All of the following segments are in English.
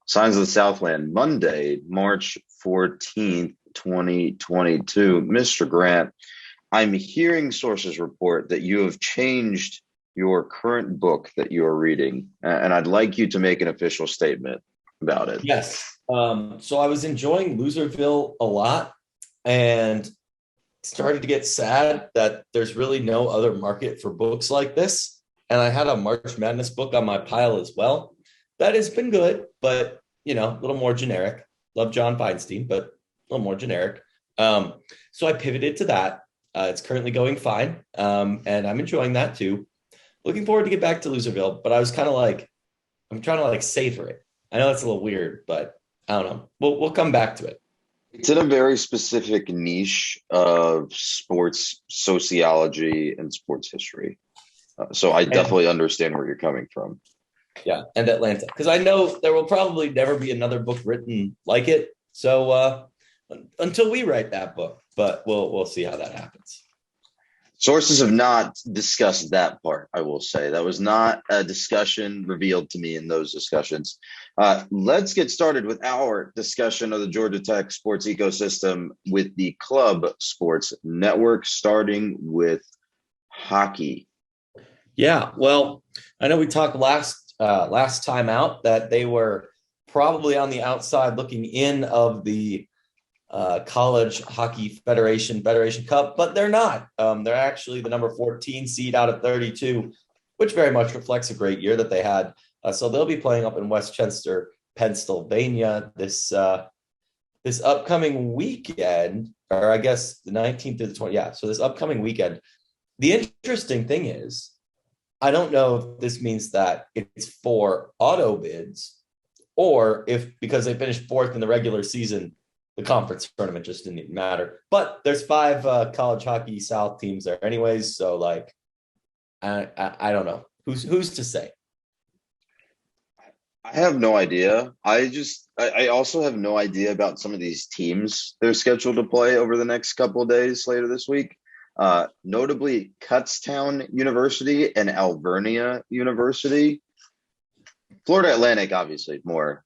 Signs of the Southland, Monday, March 14th, 2022. Mr. Grant, I'm hearing sources report that you have changed your current book that you are reading, and I'd like you to make an official statement about it. Yes. So I was enjoying Loserville a lot and started to get sad that there's really no other market for books like this. And I had a March Madness book on my pile as well. That has been good, but a little more generic. Love John Feinstein, but a little more generic. So I pivoted to that. It's currently going fine, and I'm enjoying that too. Looking forward to get back to Loserville, but I was kind of like, I'm trying to like savor it. I know that's a little weird, but I don't know. We'll come back to it. It's in a very specific niche of sports sociology and sports history. So I And definitely understand where you're coming from. yeah, and Atlanta, because I know there will probably never be another book written like it. So until we write that book, but we'll see how that happens. Sources have not discussed that part, I will say. That was not a discussion revealed to me in those discussions. Let's get started with our discussion of the Georgia Tech sports ecosystem with the Club Sports Network, starting with hockey. Yeah, well, I know we talked last time out that they were probably on the outside looking in of the College Hockey Federation Cup, but they're not. They're actually the number 14 seed out of 32, which very much reflects a great year that they had. So they'll be playing up in Westchester, Pennsylvania this upcoming weekend, or I guess the 19th to the 20th. Yeah, so this upcoming weekend. The interesting thing is, I don't know if this means that it's for auto bids or if because they finished fourth in the regular season, the conference tournament just didn't even matter. But there's five college hockey South teams there anyways. So like, I don't know who's to say. I have no idea. I also have no idea about some of these teams they're scheduled to play over the next couple of days later this week. Notably Kutztown University and Alvernia University. Florida Atlantic, obviously, more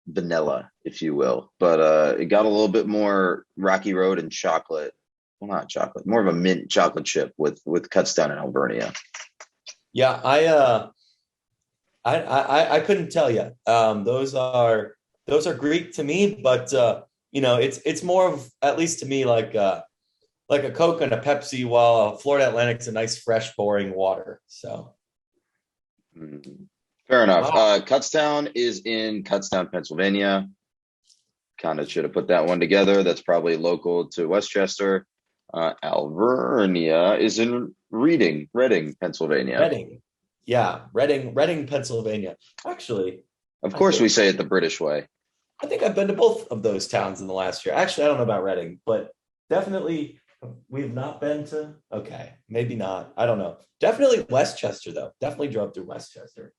vanilla, if you will, but it got a little bit more Rocky Road and chocolate. Well, not chocolate, more of a mint chocolate chip with Kutztown and Alvernia. Yeah, I couldn't tell you. Those are Greek to me, but it's more of, at least to me, like a Coke and a Pepsi, while Florida Atlantic's a nice, fresh, boring water. So, Fair enough. wow. Kutztown is in Kutztown, Pennsylvania. Kind of should have put that one together. That's probably local to Westchester. Alvernia is in Reading, Pennsylvania. Reading. Yeah, Reading, Pennsylvania. Actually, Of I course, think we say it the British way. I think I've been to both of those towns in the last year. Actually, I don't know about Reading, but definitely we have not been to. Okay, maybe not. I don't know. Definitely Westchester though. Definitely drove through Westchester.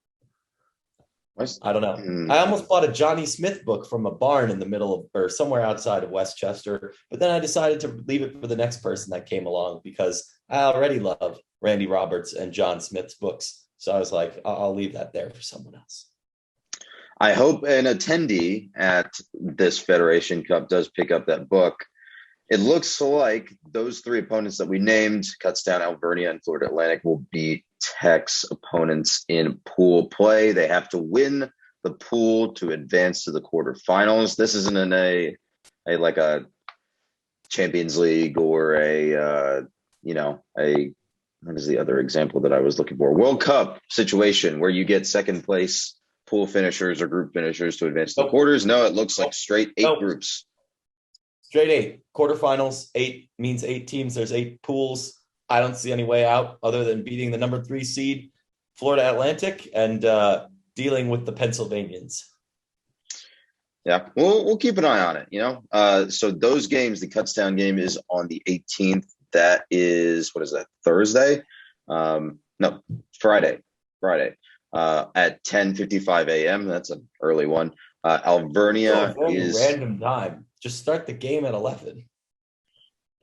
West- I don't know. Hmm. I almost bought a Johnny Smith book from a barn in the middle of or somewhere outside of Westchester, but then I decided to leave it for the next person that came along because I already love Randy Roberts and John Smith's books. So I was like, I'll leave that there for someone else. I hope an attendee at this Federation Cup does pick up that book. It looks like those three opponents that we named, Kutztown, Alvernia, and Florida Atlantic, will be Tech's opponents in pool play. They have to win the pool to advance to the quarterfinals. This isn't in a like a Champions League or a what is the other example that I was looking for? World Cup situation where you get second place pool finishers or group finishers to advance to the quarters. No, it looks like straight eight groups. Straight eight. Quarterfinals, eight means eight teams. There's eight pools. I don't see any way out other than beating the number 3 seed, Florida Atlantic, and dealing with the Pennsylvanians. Yeah, we'll keep an eye on it, So those games, the Kutztown game is on the 18th. That is, what is that, Thursday? No, Friday. At 10:55 a.m. That's an early one. Alvernia is random time. Just start the game at 11.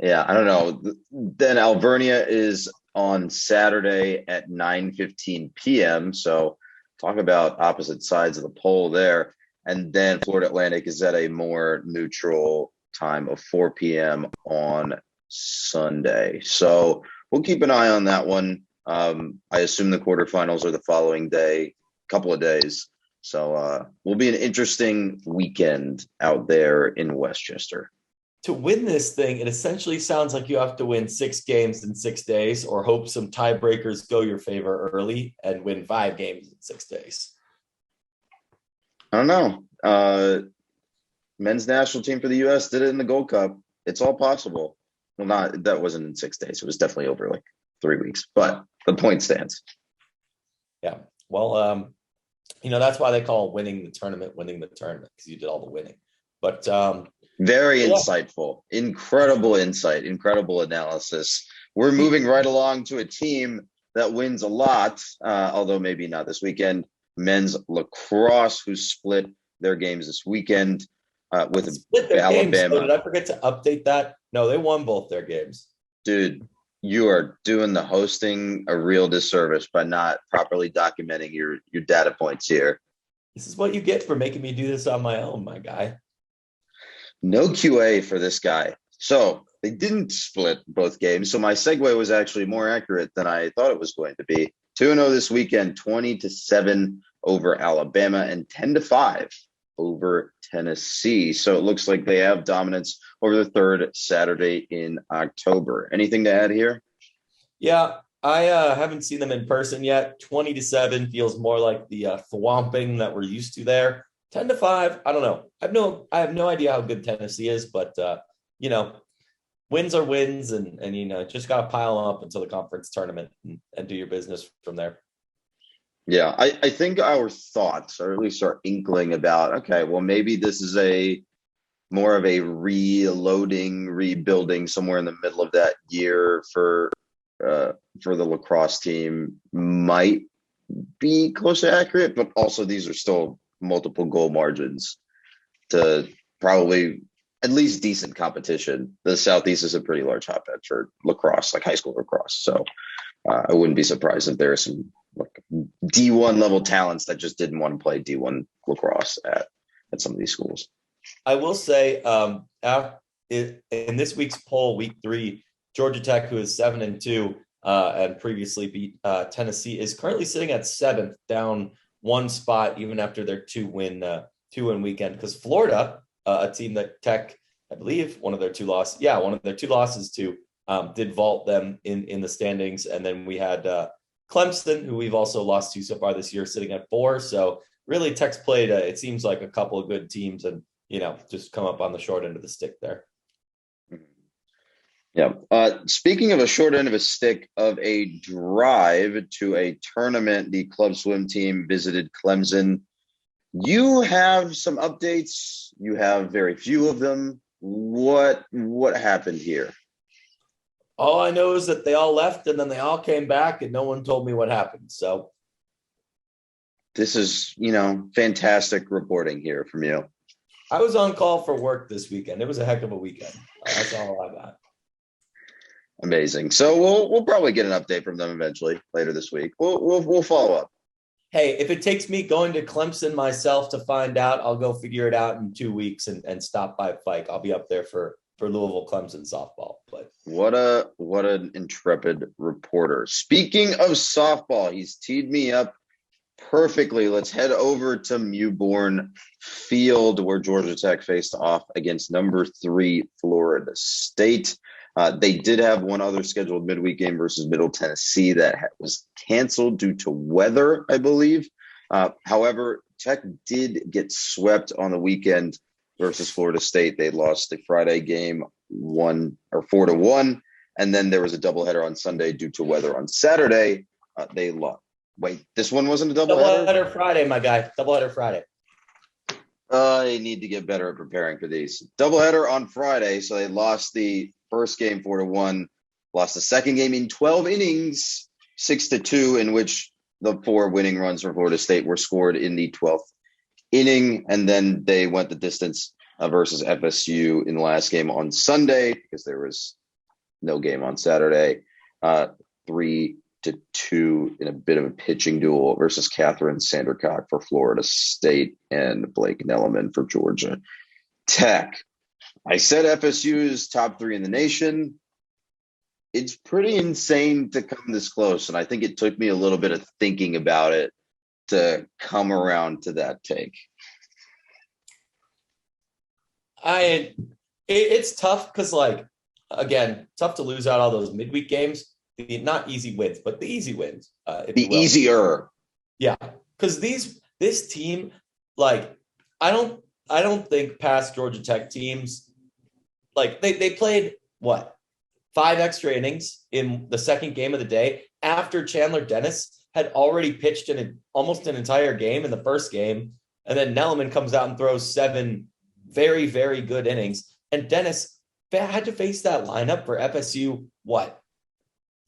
Yeah, I don't know. Then Alvernia is on Saturday at 9:15 p.m. So talk about opposite sides of the pole there. And then Florida Atlantic is at a more neutral time of 4 p.m. on Sunday. So we'll keep an eye on that one. I assume the quarterfinals are the following day, couple of days. So will be an interesting weekend out there in Westchester. To win this thing, it essentially sounds like you have to win 6 games in 6 days or hope some tiebreakers go your favor early and win 5 games in 6 days. I don't know. Men's national team for the U.S. did it in the Gold Cup. It's all possible. Well, that wasn't in 6 days. It was definitely over like 3 weeks, but the point stands. Yeah. Well, that's why they call winning the tournament, because you did all the winning. But very insightful, incredible insight, incredible analysis. We're moving right along to a team that wins a lot, although maybe not this weekend. Men's lacrosse, who split their games this weekend with Alabama. Games. So did I forget to update that? No, they won both their games. Dude, you are doing the hosting a real disservice by not properly documenting your data points here. This is what you get for making me do this on my own, my guy. No QA for this guy. So they didn't split both games. So my segue was actually more accurate than I thought it was going to be. 2-0 this weekend, 20-7 over Alabama and 10-5 over Tennessee. So it looks like they have dominance over the third Saturday in October. Anything to add here? Yeah, I haven't seen them in person yet. 20-7 feels more like the thwomping that we're used to there. 10-5, I don't know. I have no idea how good Tennessee is, but wins are wins, and just got to pile up until the conference tournament and do your business from there. Yeah, I think our thoughts, or at least our inkling about, okay, well, maybe this is more of a rebuilding somewhere in the middle of that year for the lacrosse team might be close to accurate, but also these are still multiple goal margins to probably at least decent competition. The Southeast is a pretty large hotbed for lacrosse, like high school lacrosse. So I wouldn't be surprised if there are some D1 level talents that just didn't want to play D1 lacrosse at some of these schools. I will say in this week's poll, week 3, Georgia Tech, who is 7-2 and previously beat Tennessee, is currently sitting at 7th, down 1 spot, even after their 2-win weekend. Because Florida, a team that Tech, I believe, one of their 2 losses to, did vault them in the standings. And then we had Clemson, who we've also lost to so far this year, sitting at 4. So really, Tech's played, it seems like, a couple of good teams and, just come up on the short end of the stick there. Yeah. Speaking of a short end of a stick of a drive to a tournament, the club swim team visited Clemson. You have some updates. You have very few of them. What happened here? All I know is that they all left and then they all came back and no one told me what happened. So this is, fantastic reporting here from you. I was on call for work this weekend. It was a heck of a weekend. That's all I got. Amazing. So we'll probably get an update from them eventually later this week. We'll follow up. Hey, if it takes me going to Clemson myself to find out, I'll go figure it out in 2 weeks and stop by Fike. I'll be up there for Louisville Clemson softball. But what an intrepid reporter. Speaking of softball, he's teed me up perfectly. Let's head over to Mewborn Field, where Georgia Tech faced off against number 3 Florida State. They did have one other scheduled midweek game versus Middle Tennessee that was canceled due to weather, I believe. However, Tech did get swept on the weekend versus Florida State. They lost the Friday game 4-1, and then there was a doubleheader on Sunday due to weather. On Saturday, they lost. Wait, this one wasn't a doubleheader? Doubleheader Friday, my guy. Doubleheader Friday. I need to get better at preparing for these. Doubleheader on Friday, so they lost the first game 4-1, lost the second game in 12 innings, 6-2, in which the 4 winning runs for Florida State were scored in the 12th inning, and then they went the distance versus FSU in the last game on Sunday because there was no game on Saturday. 3 2 in a bit of a pitching duel versus Catherine Sandercock for Florida State and Blake Nelliman for Georgia Tech. I said FSU is top 3 in the nation. It's pretty insane to come this close, and I think it took me a little bit of thinking about it to come around to that take. It's tough because, like, again, tough to lose out all those midweek games. Not easy wins, but the easy wins. The easier. Yeah, because this team, like, I don't think past Georgia Tech teams, like, they played what, 5 extra innings in the second game of the day after Chandler Dennis had already pitched in almost an entire game in the first game, and then Nelliman comes out and throws 7 very, very good innings, and Dennis had to face that lineup for FSU, what,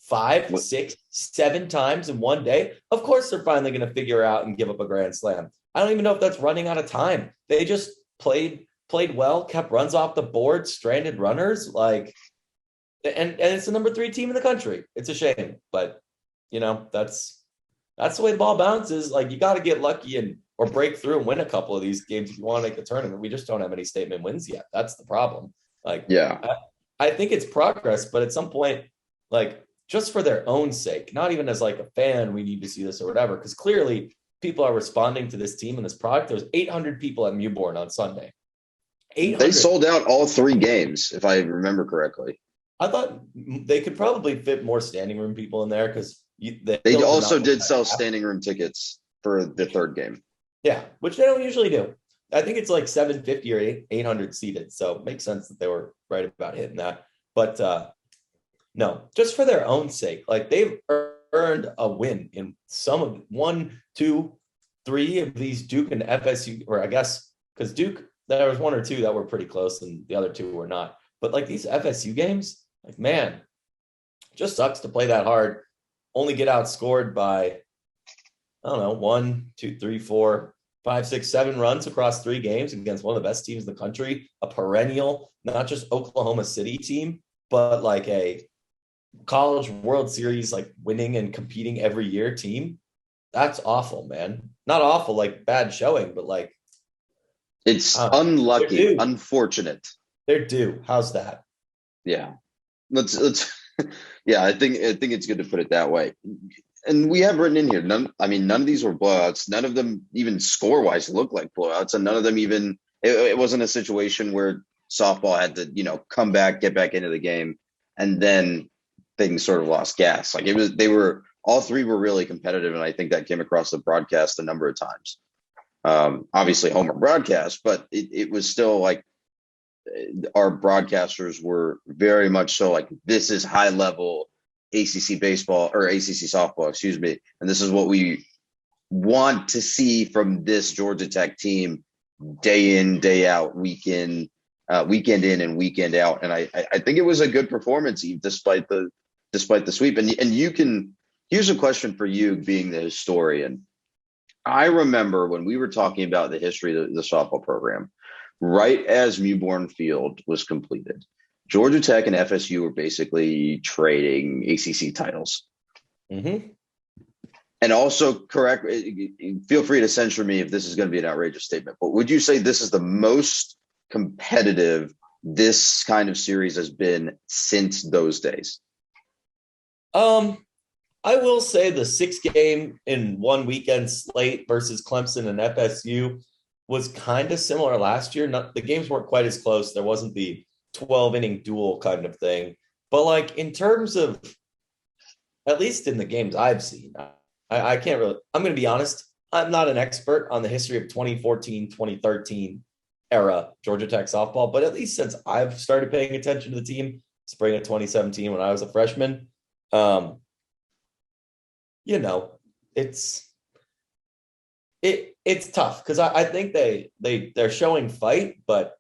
5, 6, 7 times in one day? Of course they're finally going to figure out and give up a grand slam. I don't even know if that's running out of time. They just played well, kept runs off the board, stranded runners, like, and it's the number 3 team in the country. It's a shame, but that's the way the ball bounces. Like, you got to get lucky or break through and win a couple of these games if you want to make the tournament. We just don't have any statement wins yet. That's the problem. Like, yeah, I think it's progress, but at some point, like, just for their own sake, not even as like a fan, we need to see this or whatever, because clearly people are responding to this team and this product. There was 800 people at Mewborn on Sunday. 800. They sold out all 3 games, if I remember correctly. I thought they could probably fit more standing room people in there because they also did sell standing room tickets for the 3rd game. Yeah, which they don't usually do. I think it's like 750 or 800 seated, so it makes sense that they were right about hitting that. But no, just for their own sake, like, they've earned a win in some of 1, 2, 3 of these Duke and FSU, or I guess because Duke, there was 1 or 2 that were pretty close and the other 2 were not. But like, these FSU games, like, man, it just sucks to play that hard, only get outscored by, I don't know, 1, 2, 3, 4, 5, 6, 7 runs across 3 games against one of the best teams in the country, a perennial, not just Oklahoma City team, but like a College World Series, like, winning and competing every year team. That's awful, man. Not awful, like bad showing, but like, it's unlucky, unfortunate. They're due. How's that? Yeah. Let's yeah, I think it's good to put it that way. And we have written in here, none of these were blowouts. None of them even score-wise looked like blowouts, and none of them even it wasn't a situation where softball had to, come back, get back into the game, and then things sort of lost gas. Like, all 3 were really competitive, and I think that came across the broadcast a number of times. Obviously Homer broadcast, but it was still like our broadcasters were very much so like, this is high level ACC baseball or ACC softball, excuse me. And this is what we want to see from this Georgia Tech team day in, day out, weekend in and weekend out. And I think it was a good performance despite the sweep. And here's a question for you, being the historian. I remember when we were talking about the history of the softball program, right as Mewborn Field was completed, Georgia Tech and FSU were basically trading ACC titles. Mm-hmm. And also, feel free to censure me if this is going to be an outrageous statement, but would you say this is the most competitive this kind of series has been since those days? I will say the 6-game in one weekend slate versus Clemson and FSU was kind of similar last year. The games weren't quite as close. There wasn't the 12-inning duel kind of thing. But like, in terms of, at least in the games I've seen, I can't really, I'm going to be honest, I'm not an expert on the history of 2014, 2013 era Georgia Tech softball, but at least since I've started paying attention to the team, spring of 2017 when I was a freshman, it's tough because I think they're showing fight, but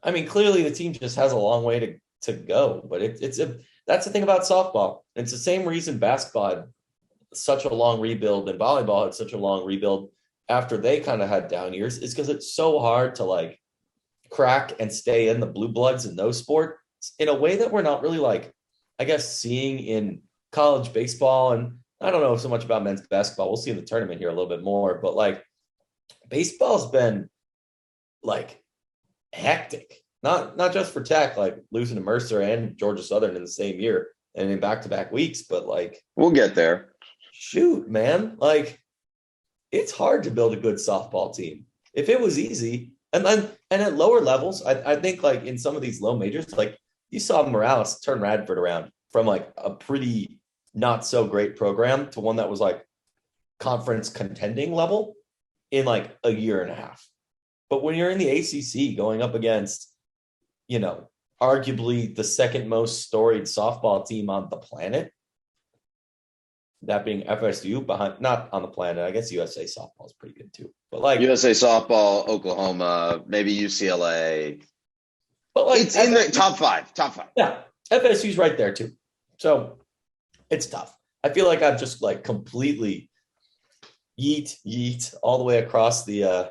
I mean, clearly the team just has a long way to go. But that's the thing about softball. It's the same reason basketball had such a long rebuild and volleyball had such a long rebuild after they kind of had down years, is because it's so hard to like crack and stay in the blue bloods in those sports in a way that we're not really, like, I guess, seeing in college baseball and I don't know so much about men's basketball. We'll see in the tournament here a little bit more, but like baseball's been like hectic. Not just for Tech, like losing to Mercer and Georgia Southern in the same year and in back-to-back weeks, but like We'll get there. shoot, man, like it's hard to build a good softball team. If it was easy, and at lower levels, I think like in some of these low majors, like you saw Morales turn Radford around from like a pretty not so great program to one that was like conference contending level in like a year and a half. But when you're in the ACC going up against, arguably the second most storied softball team on the planet, that being FSU behind, not on the planet. I guess USA softball is pretty good too. But like USA softball, Oklahoma, maybe UCLA. But like it's in the top five. Yeah, FSU's right there too. So it's tough. I feel like I've just like completely yeet all the way across the.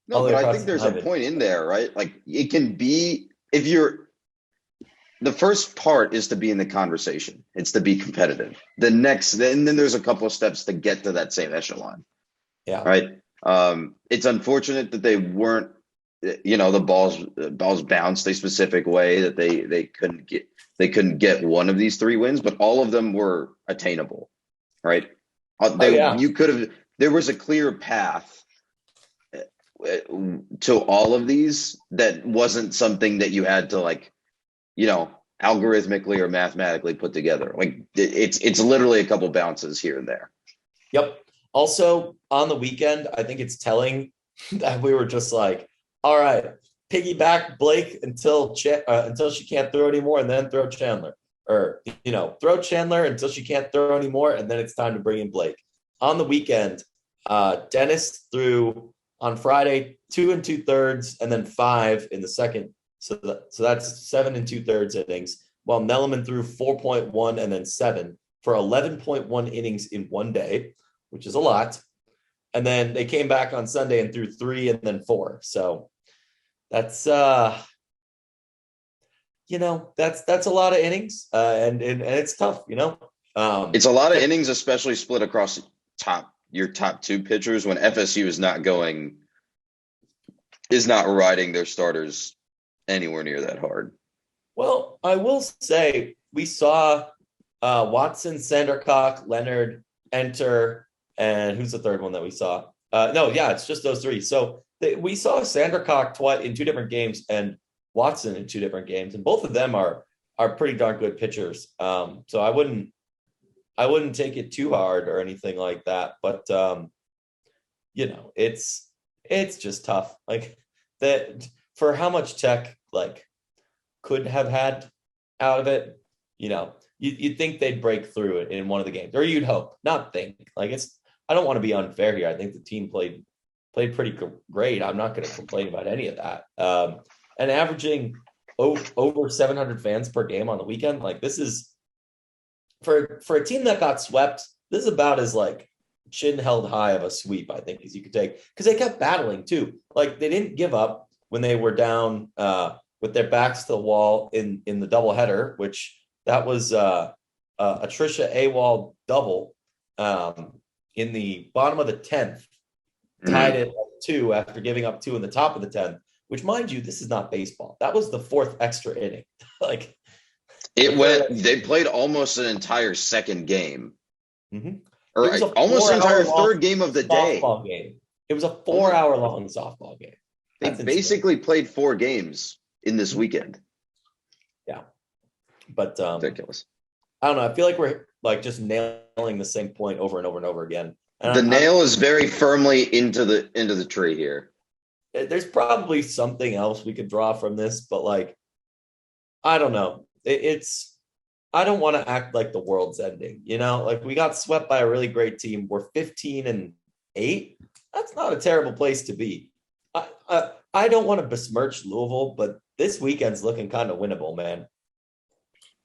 No, but I think there's a point in there, right? Like it can be the first part is to be in the conversation. It's to be competitive. Then there's a couple of steps to get to that same echelon. Yeah. Right. It's unfortunate that they weren't, the balls bounced a specific way that they couldn't get one of these 3 wins, but all of them were attainable. Right. There was a clear path to all of these that wasn't something that you had to algorithmically or mathematically put together. Like it's literally a couple bounces here and there. Yep. Also on the weekend, I think it's telling that we were just like, all right, piggyback Blake until she can't throw anymore, and then throw Chandler, or throw Chandler until she can't throw anymore, and then it's time to bring in Blake. On the weekend, Dennis threw on Friday 2 2/3 and then 5 in the second. So that's 7 2/3 innings, while Nelliman threw 4.1 and then 7 for 11.1 innings in one day, which is a lot. And then they came back on Sunday and threw 3 and then 4. So that's that's a lot of innings, and it's tough. It's a lot of innings, especially split across your top 2 pitchers when FSU is not riding their starters anywhere near that hard. Well, I will say we saw Watson, Sandercock, Leonard enter, and who's the third one that we saw? It's just those 3. So we saw Sandercock in 2 different games and Watson in 2 different games, and both of them are pretty darn good pitchers. So I wouldn't take it too hard or anything like that, but it's just tough. Like that for how much Tech could have had out of it. You'd think they'd break through it in one of the games, or you'd hope, not think. I don't want to be unfair here. I think the team played pretty great. I'm not going to complain about any of that. And averaging over 700 fans per game on the weekend, this is for a team that got swept. This is about as chin held high of a sweep, I think, as you could take, because they kept battling too. They didn't give up when they were down with their backs to the wall in the doubleheader, which that was a Trisha Awal double in the bottom of the 10th, tied it at 2 after giving up 2 in the top of the 10th, which, mind you, this is not baseball. That was the 4th extra inning. They played almost an entire second game. Mm-hmm. Or almost an entire third game of the day. Game. It was a 4-hour long softball game. They basically played 4 games in this weekend. Yeah. But ridiculous. I don't know. I feel like we're just nailing the same point over and over and over again. And the nail is very firmly into the tree here. There's probably something else we could draw from this, but I don't know. I don't want to act like the world's ending. We got swept by a really great team. We're 15-8. That's not a terrible place to be. I don't want to besmirch Louisville, but this weekend's looking kind of winnable, man.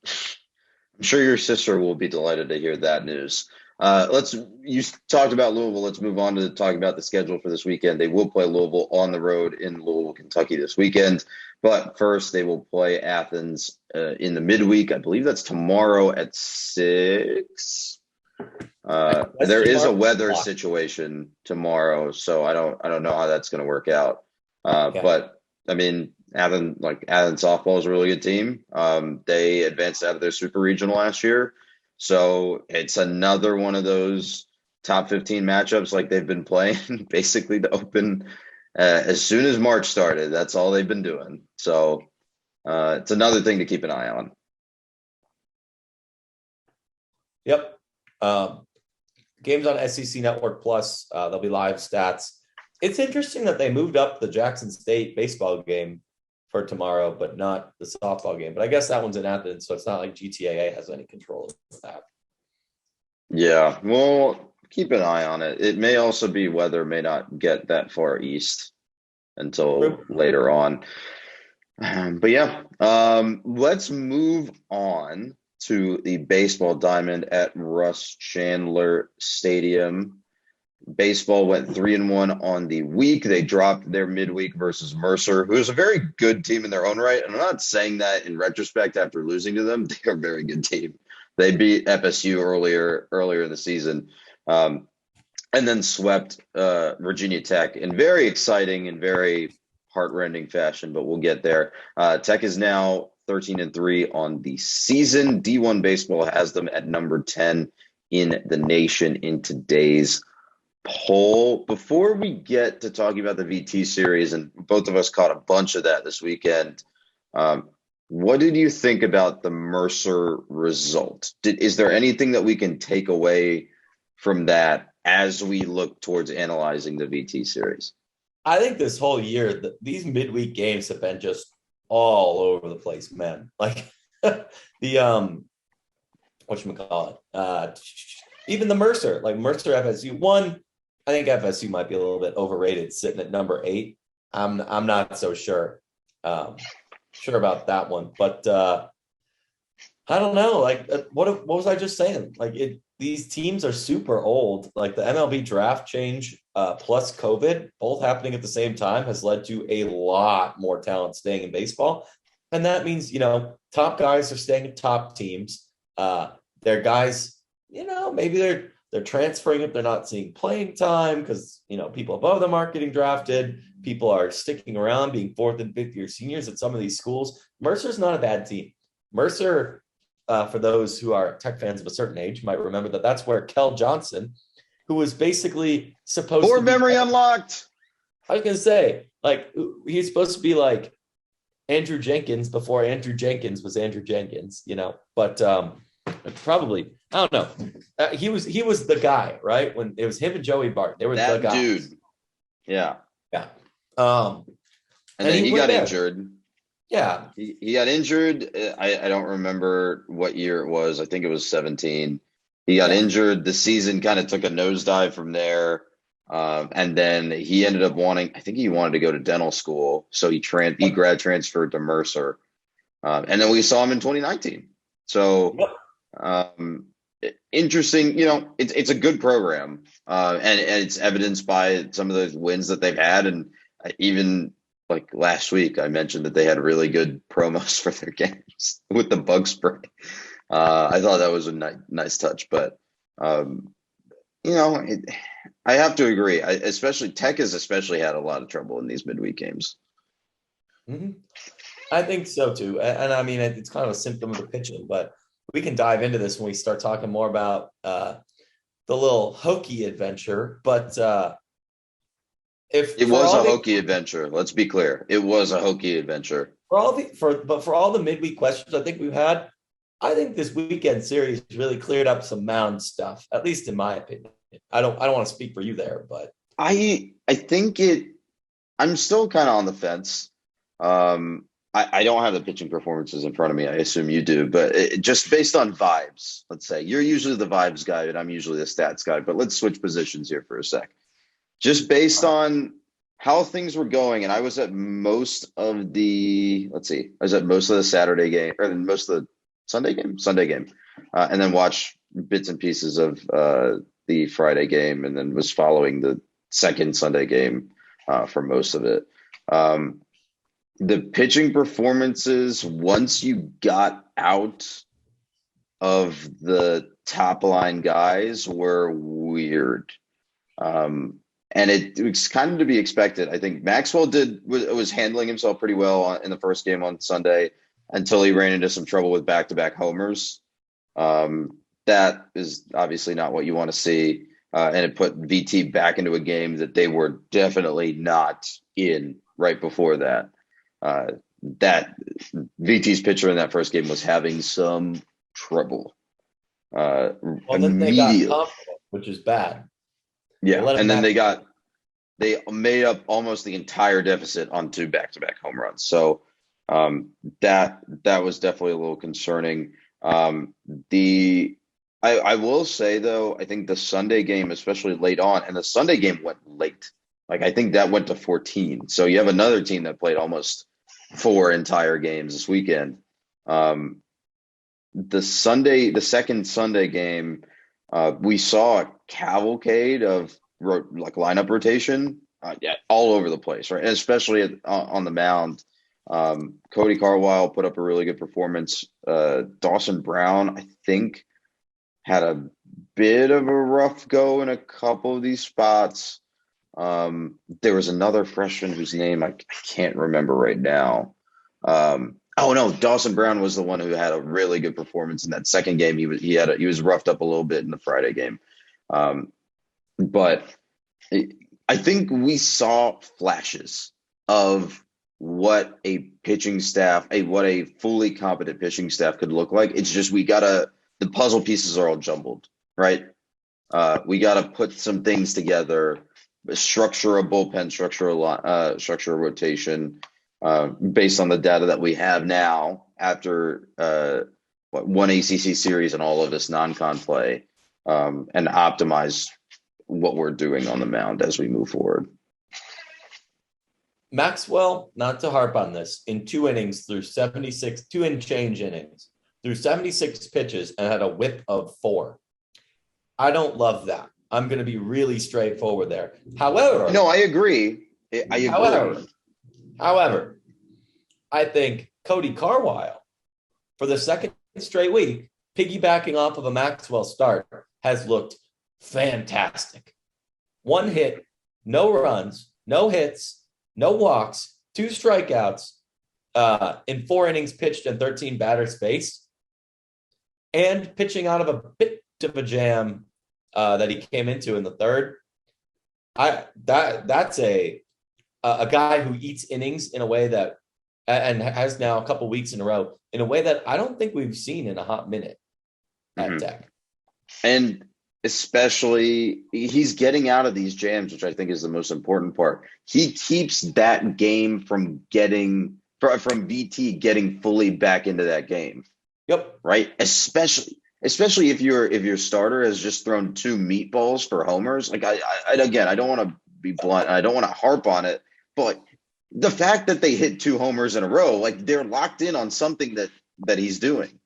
I'm sure your sister will be delighted to hear that news. You talked about Louisville. Let's move on to talk about the schedule for this weekend. They will play Louisville on the road in Louisville, Kentucky this weekend. But first, they will play Athens in the midweek. I believe that's tomorrow at 6. There Question is a mark. weather situation tomorrow, so I don't know how that's going to work out. Okay. But I mean, Athens softball is a really good team. They advanced out of their super regional last year, so it's another one of those top 15 matchups like they've been playing basically to open as soon as March started. That's all they've been doing. So it's another thing to keep an eye on. Yep. Games on SEC Network Plus. There'll be live stats. It's interesting that they moved up the Jackson State baseball game for tomorrow, but not the softball game. But I guess that one's in Athens, so it's not like GTAA has any control of that. Yeah, well, keep an eye on it. It may also be weather may not get that far east until later on. But yeah, let's move on to the baseball diamond at Russ Chandler Stadium. Baseball went 3-1 on the week. They dropped their midweek versus Mercer, who is a very good team in their own right. And I'm not saying that in retrospect after losing to them. They are a very good team. They beat FSU earlier in the season, and then swept Virginia Tech in very exciting and very heartrending fashion. But we'll get there. Tech is now 13-3 on the season. D1 baseball has them at number 10 in the nation in today's poll. Before we get to talking about the VT series, and both of us caught a bunch of that this weekend, what did you think about the Mercer result? Is there anything that we can take away from that as we look towards analyzing the VT series? I think this whole year, these midweek games have been just all over the place, man. Like the whatchamacallit, even the Mercer, like Mercer FSU one. I think FSU might be a little bit overrated, sitting at number 8. I'm not so sure about that one, but I don't know. Like, what was I just saying? Like, these teams are super old. Like the MLB draft change plus COVID, both happening at the same time, has led to a lot more talent staying in baseball, and that means top guys are staying at top teams. They're guys, maybe they're transferring if they're not seeing playing time because people above them aren't getting drafted. People are sticking around, being 4th and 5th year seniors at some of these schools. Mercer's not a bad team. Mercer, for those who are Tech fans of a certain age, might remember that that's where Kel Johnson, who was basically supposed Poor to memory unlocked. I was gonna say, like, he's supposed to be like Andrew Jenkins before Andrew Jenkins was Andrew Jenkins, but probably, I don't know. He was the guy, right? When it was him and Joey Bart, they were the guys. Dude. Yeah. Yeah. And then he got injured. Yeah. He got injured. I don't remember what year it was. I think it was 17. He got injured. The season kind of took a nosedive from there. And then he ended up wanting to go to dental school. So he grad transferred to Mercer. And then we saw him in 2019. So interesting. It's a good program. And it's evidenced by some of the wins that they've had. And even like last week, I mentioned that they had really good promos for their games with the bug spray. I thought that was a nice touch, but I have to agree. Especially Tech has had a lot of trouble in these midweek games. Mm-hmm. I think so too, and I mean it's kind of a symptom of the pitching, but we can dive into this when we start talking more about the little hokey adventure. But it was a hokey adventure, let's be clear, it was a hokey adventure. For all the midweek questions I think we've had, I think this weekend series really cleared up some mound stuff, at least in my opinion. I don't want to speak for you there, but I think I'm still kind of on the fence. I don't have the pitching performances in front of me. I assume you do, but just based on vibes, let's say you're usually the vibes guy and I'm usually the stats guy, but let's switch positions here for a sec. Just based on how things were going, and I was at most of the Saturday game or most of the Sunday game, and then watched bits and pieces of the Friday game, and then was following the second Sunday game for most of it. The pitching performances, once you got out of the top line guys were weird. And it was kind of to be expected. I think Maxwell was handling himself pretty well in the first game on Sunday until he ran into some trouble with back-to-back homers. That is obviously not what you want to see. And it put VT back into a game that they were definitely not in right before that. That VT's pitcher in that first game was having some trouble. Well, then they got Immediately. confident, which is bad. Yeah, and then they made up almost the entire deficit on 2 back-to-back home runs. So that was definitely a little concerning. I will say though, I think the Sunday game, especially late on, and the Sunday game went late. Like I think that went to 14. So you have another team that played almost 4 entire games this weekend. The second Sunday game, we saw a cavalcade of lineup rotation, all over the place, right? And especially on the mound. Cody Carwile put up a really good performance. Dawson Brown, I think, had a bit of a rough go in a couple of these spots. There was another freshman whose name I can't remember right now. Oh no, Dawson Brown was the one who had a really good performance in that second game. He was roughed up a little bit in the Friday game, but I think we saw flashes of what a pitching staff, what a fully competent pitching staff could look like. It's just the puzzle pieces are all jumbled, right? We got to put some things together, structure a bullpen, structure a rotation. Based on the data that we have now after one ACC series and all of this non-con play, and optimize what we're doing on the mound as we move forward. Maxwell, not to harp on this, in 2 innings through 76, 2 and change innings, through 76 pitches and had a whip of 4. I don't love that. I'm going to be really straightforward there. However, no, I agree. However, I think Cody Carwile, for the second straight week, piggybacking off of a Maxwell start, has looked fantastic. 1 hit, no runs, no hits, no walks, 2 strikeouts in 4 innings pitched and 13 batters faced, and pitching out of a bit of a jam that he came into in the third. That's a guy who eats innings in a way that, and has now a couple weeks in a row, in a way that I don't think we've seen in a hot minute at Tech. And especially, he's getting out of these jams, which I think is the most important part. He keeps that game from VT getting fully back into that game. Yep. Right. Especially if your starter has just thrown 2 meatballs for homers. Like I don't want to be blunt. I don't want to harp on it, but the fact that they hit 2 homers in a row, like they're locked in on something that he's doing.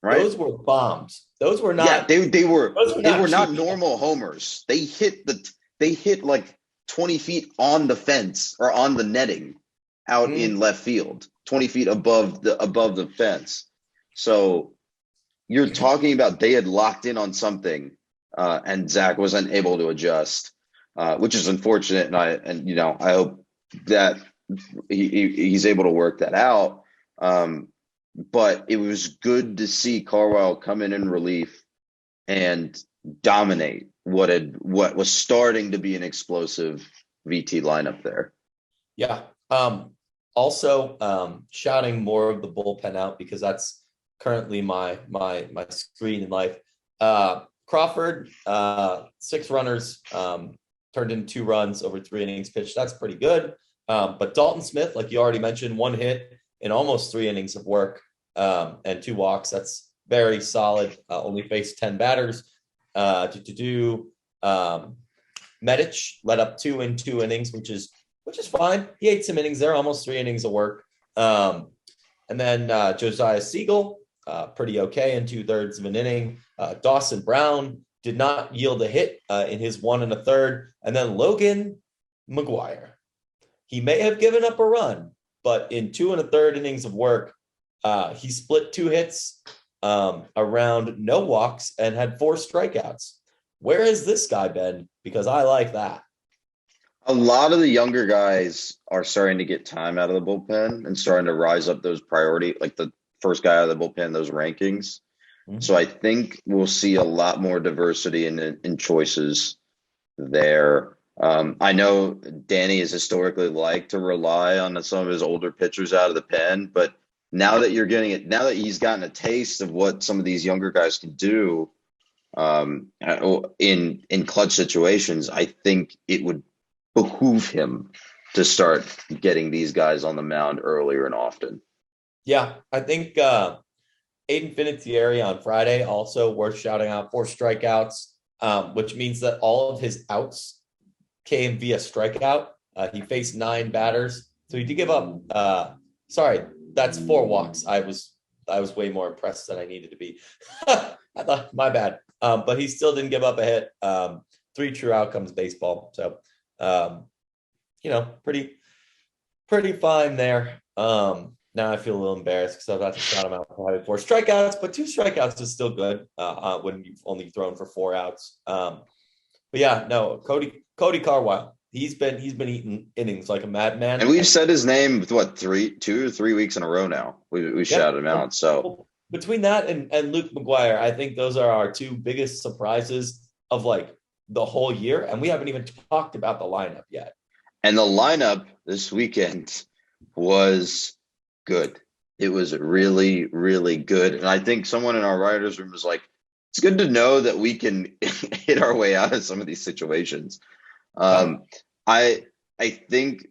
Right. Those were bombs. Those were not. Yeah, they were not normal homers. They hit like 20 feet on the fence or on the netting out in left field, 20 feet above the fence. So you're talking about they had locked in on something, and Zach wasn't able to adjust, which is unfortunate. And I hope that he's able to work that out. But it was good to see Carwile come in relief and dominate what was starting to be an explosive VT lineup there. Yeah. Also, shouting more of the bullpen out, because that's currently my screen in life. Crawford, 6 runners, turned in 2 runs over 3 innings pitched. That's pretty good. But Dalton Smith, like you already mentioned, 1 hit in almost 3 innings of work, and 2 walks. That's very solid. Only faced 10 batters. Medic led up 2 in 2 innings, which is fine. He ate some innings there, almost 3 innings of work. And then Josiah Siegel, pretty okay in 2/3 of an inning. Dawson Brown did not yield a hit in his 1 1/3. And then Logan McGuire. He may have given up a run, but in 2 1/3 innings of work, he split 2 hits around no walks and had 4 strikeouts. Where has this guy been? Because I like that. A lot of the younger guys are starting to get time out of the bullpen and starting to rise up those priority, like the first guy out of the bullpen, those rankings. So I think we'll see a lot more diversity in choices there. I know Danny has historically liked to rely on some of his older pitchers out of the pen, but now that you're getting it, now that he's gotten a taste of what some of these younger guys can do in clutch situations, I think it would behoove him to start getting these guys on the mound earlier and often. Yeah, I think Aiden Finitieri on Friday, also worth shouting out, 4 strikeouts, which means that all of his outs came via strikeout. He faced 9 batters, so he did give up. Sorry, that's 4 walks. I was way more impressed than I needed to be. I thought, my bad. But he still didn't give up a hit. 3 true outcomes baseball. So, pretty fine there. Now I feel a little embarrassed because I was about to shout him out for having 4 strikeouts, but 2 strikeouts is still good when you've only thrown for 4 outs. But yeah, no, Cody Carwile, he's been eating innings like a madman. And we've said his name 2 or 3 weeks in a row now. We shouted him out. So between that and Luke McGuire, I think those are our 2 biggest surprises of like the whole year, and we haven't even talked about the lineup yet. And the lineup this weekend was good. It was really, really good. And I think someone in our writers' room was like, it's good to know that we can hit our way out of some of these situations. I think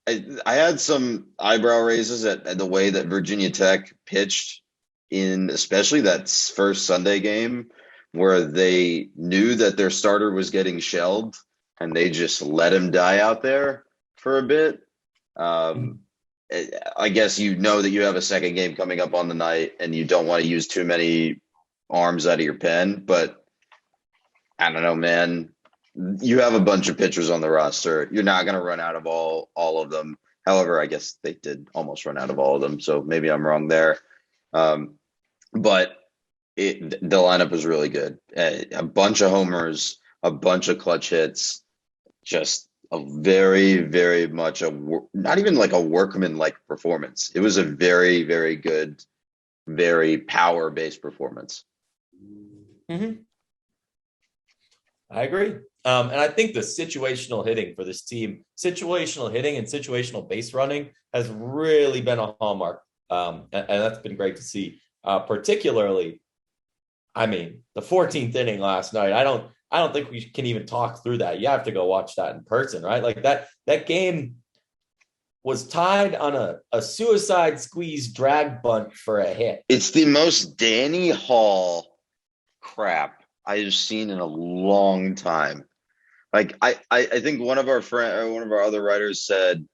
I had some eyebrow raises at the way that Virginia Tech pitched in especially that first Sunday game, where they knew that their starter was getting shelled and they just let him die out there for a bit. I guess you know that you have a second game coming up on the night and you don't want to use too many arms out of your pen, but I don't know, man. You have a bunch of pitchers on the roster. You're not going to run out of all of them. However, I guess they did almost run out of all of them, so maybe I'm wrong there. But the lineup was really good. A bunch of homers, a bunch of clutch hits, just a very, very much not even like a workman-like performance. It was a very, very good, very power-based performance. Mm-hmm. I agree. And I think the situational hitting for this team, situational hitting and situational base running has really been a hallmark. And that's been great to see, particularly, I mean, the 14th inning last night. I don't think we can even talk through that. You have to go watch that in person, right? Like that game was tied on a suicide squeeze drag bunt for a hit. It's the most Danny Hall crap I've seen in a long time. Like I think one of our other writers said,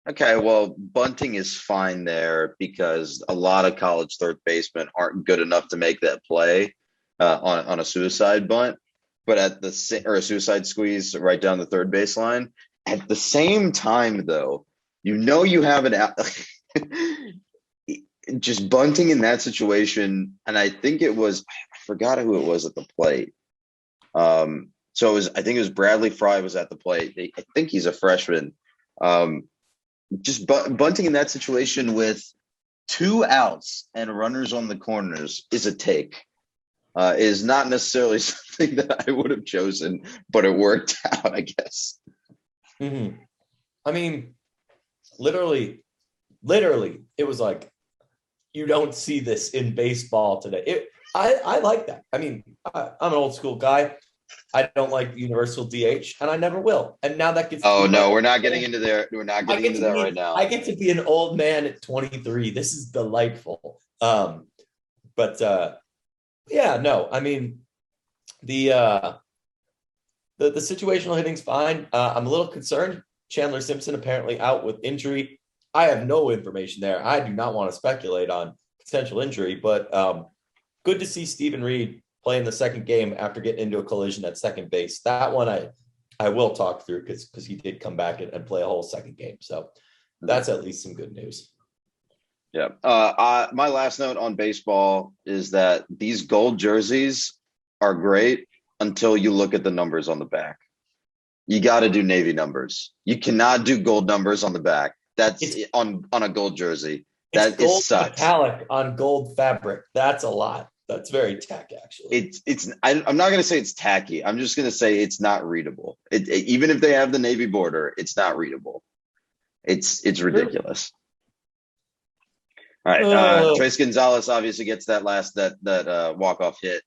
okay, well, bunting is fine there because a lot of college third basemen aren't good enough to make that play on a suicide bunt, but a suicide squeeze right down the third baseline. At the same time, though, you have an out. Just bunting in that situation, and I think I forgot who it was at the plate. So I think it was Bradley Fry was at the plate. I think he's a freshman. Just bunting in that situation with 2 outs and runners on the corners is a take. Is not necessarily something that I would have chosen, but it worked out, I guess. Mm-hmm. I mean, literally, it was like, you don't see this in baseball today. I like that. I mean, I'm an old school guy. I don't like the universal DH, and I never will. And now that gets. Oh no, we're not getting into there. We're not getting into that right now. I get to be an old man at 23. This is delightful. Yeah, no. I mean, the situational hitting's fine. I'm a little concerned. Chandler Simpson apparently out with injury. I have no information there. I do not want to speculate on potential injury, but good to see Stephen Reed play in the second game after getting into a collision at second base. That one I will talk through because he did come back and play a whole second game. So that's at least some good news. Yeah. My last note on baseball is that these gold jerseys are great until you look at the numbers on the back. You got to do navy numbers. You cannot do gold numbers on the back. That's It's on a gold jersey. it's That is gold sucks. metallic on gold fabric. That's a lot. That's very tack, actually. I'm not going to say it's tacky. I'm just going to say it's not readable. Even if they have the navy border, it's not readable. It's True. ridiculous. All right. Uh, Trace Gonzalez obviously gets that walk off hit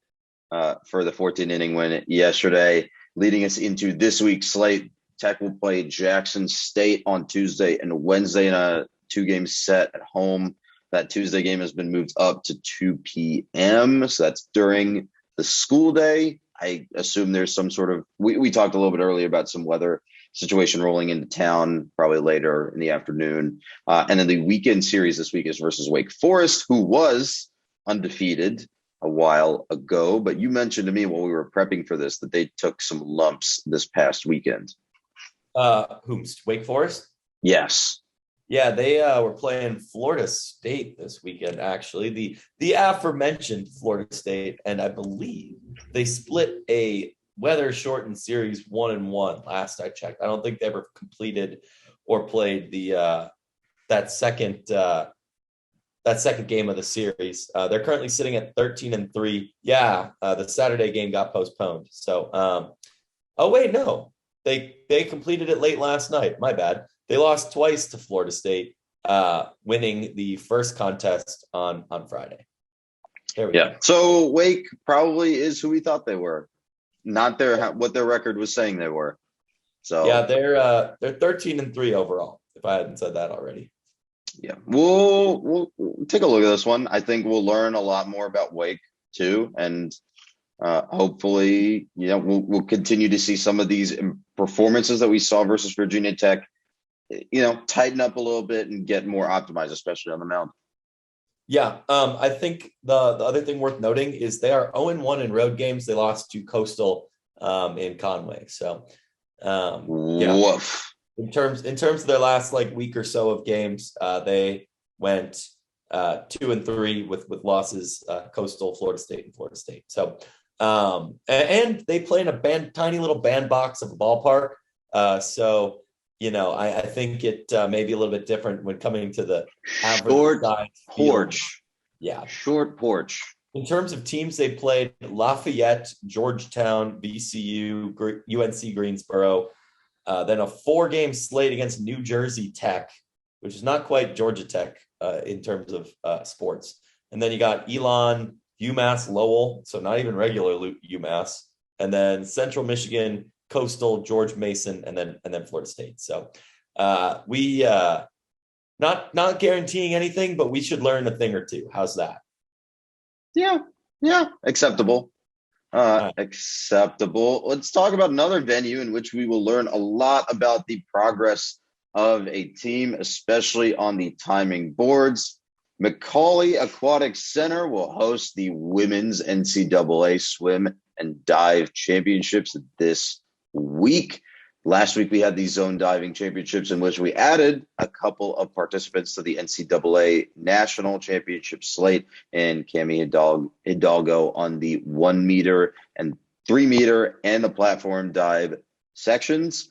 for the 14 inning win yesterday, leading us into this week's slate. Tech will play Jackson State on Tuesday and Wednesday in a 2-game set at home. That Tuesday game has been moved up to 2 p.m. So that's during the school day. I assume there's some sort of, we talked a little bit earlier about some weather situation rolling into town, probably later in the afternoon. And then the weekend series this week is versus Wake Forest, who was undefeated a while ago. But you mentioned to me while we were prepping for this that they took some lumps this past weekend. whomst Wake Forest? Yes. Yeah, they were playing Florida State this weekend. Actually, the aforementioned Florida State, and I believe they split a weather shortened series 1-1. Last I checked, I don't think they ever completed or played the that second game of the series. They're currently sitting at 13-3. Yeah, the Saturday game got postponed. So, oh wait, no, they completed it late last night. My bad. They lost twice to Florida State, winning the first contest on Friday. There we Yeah. go. So Wake probably is who we thought they were, not what their record was saying they were. Yeah, So they're 13-3 overall. If I hadn't said that already. yeah, we'll take a look at this one. I think we'll learn a lot more about Wake too, and hopefully, we'll continue to see some of these performances that we saw versus Virginia Tech, tighten up a little bit and get more optimized, especially on the mound. Yeah, I think the other thing worth noting is they are 0-1 in road games. They lost to Coastal in Conway. So yeah, Woof. in terms of their last like week or so of games, they went 2-3 with losses, Coastal, Florida State, and Florida State. So and they play in a tiny little bandbox of a ballpark. So I think it may be a little bit different when coming to the average Short size field. porch. Yeah. Short porch. In terms of teams, they played Lafayette, Georgetown, VCU, UNC Greensboro, then a 4-game slate against New Jersey Tech, which is not quite Georgia Tech in terms of sports. And then you got Elon, UMass Lowell, so not even regular UMass, and then Central Michigan, Coastal, George Mason, and then Florida State. So we not guaranteeing anything, but we should learn a thing or two. How's that? Yeah. Yeah. Acceptable. Right. Acceptable. Let's talk about another venue in which we will learn a lot about the progress of a team, especially on the timing boards. Macaulay Aquatic Center will host the women's NCAA swim and dive championships this week. Last week, we had the zone diving championships in which we added a couple of participants to the NCAA national championship slate, and Cami Hidalgo on the 1 meter and 3 meter and the platform dive sections.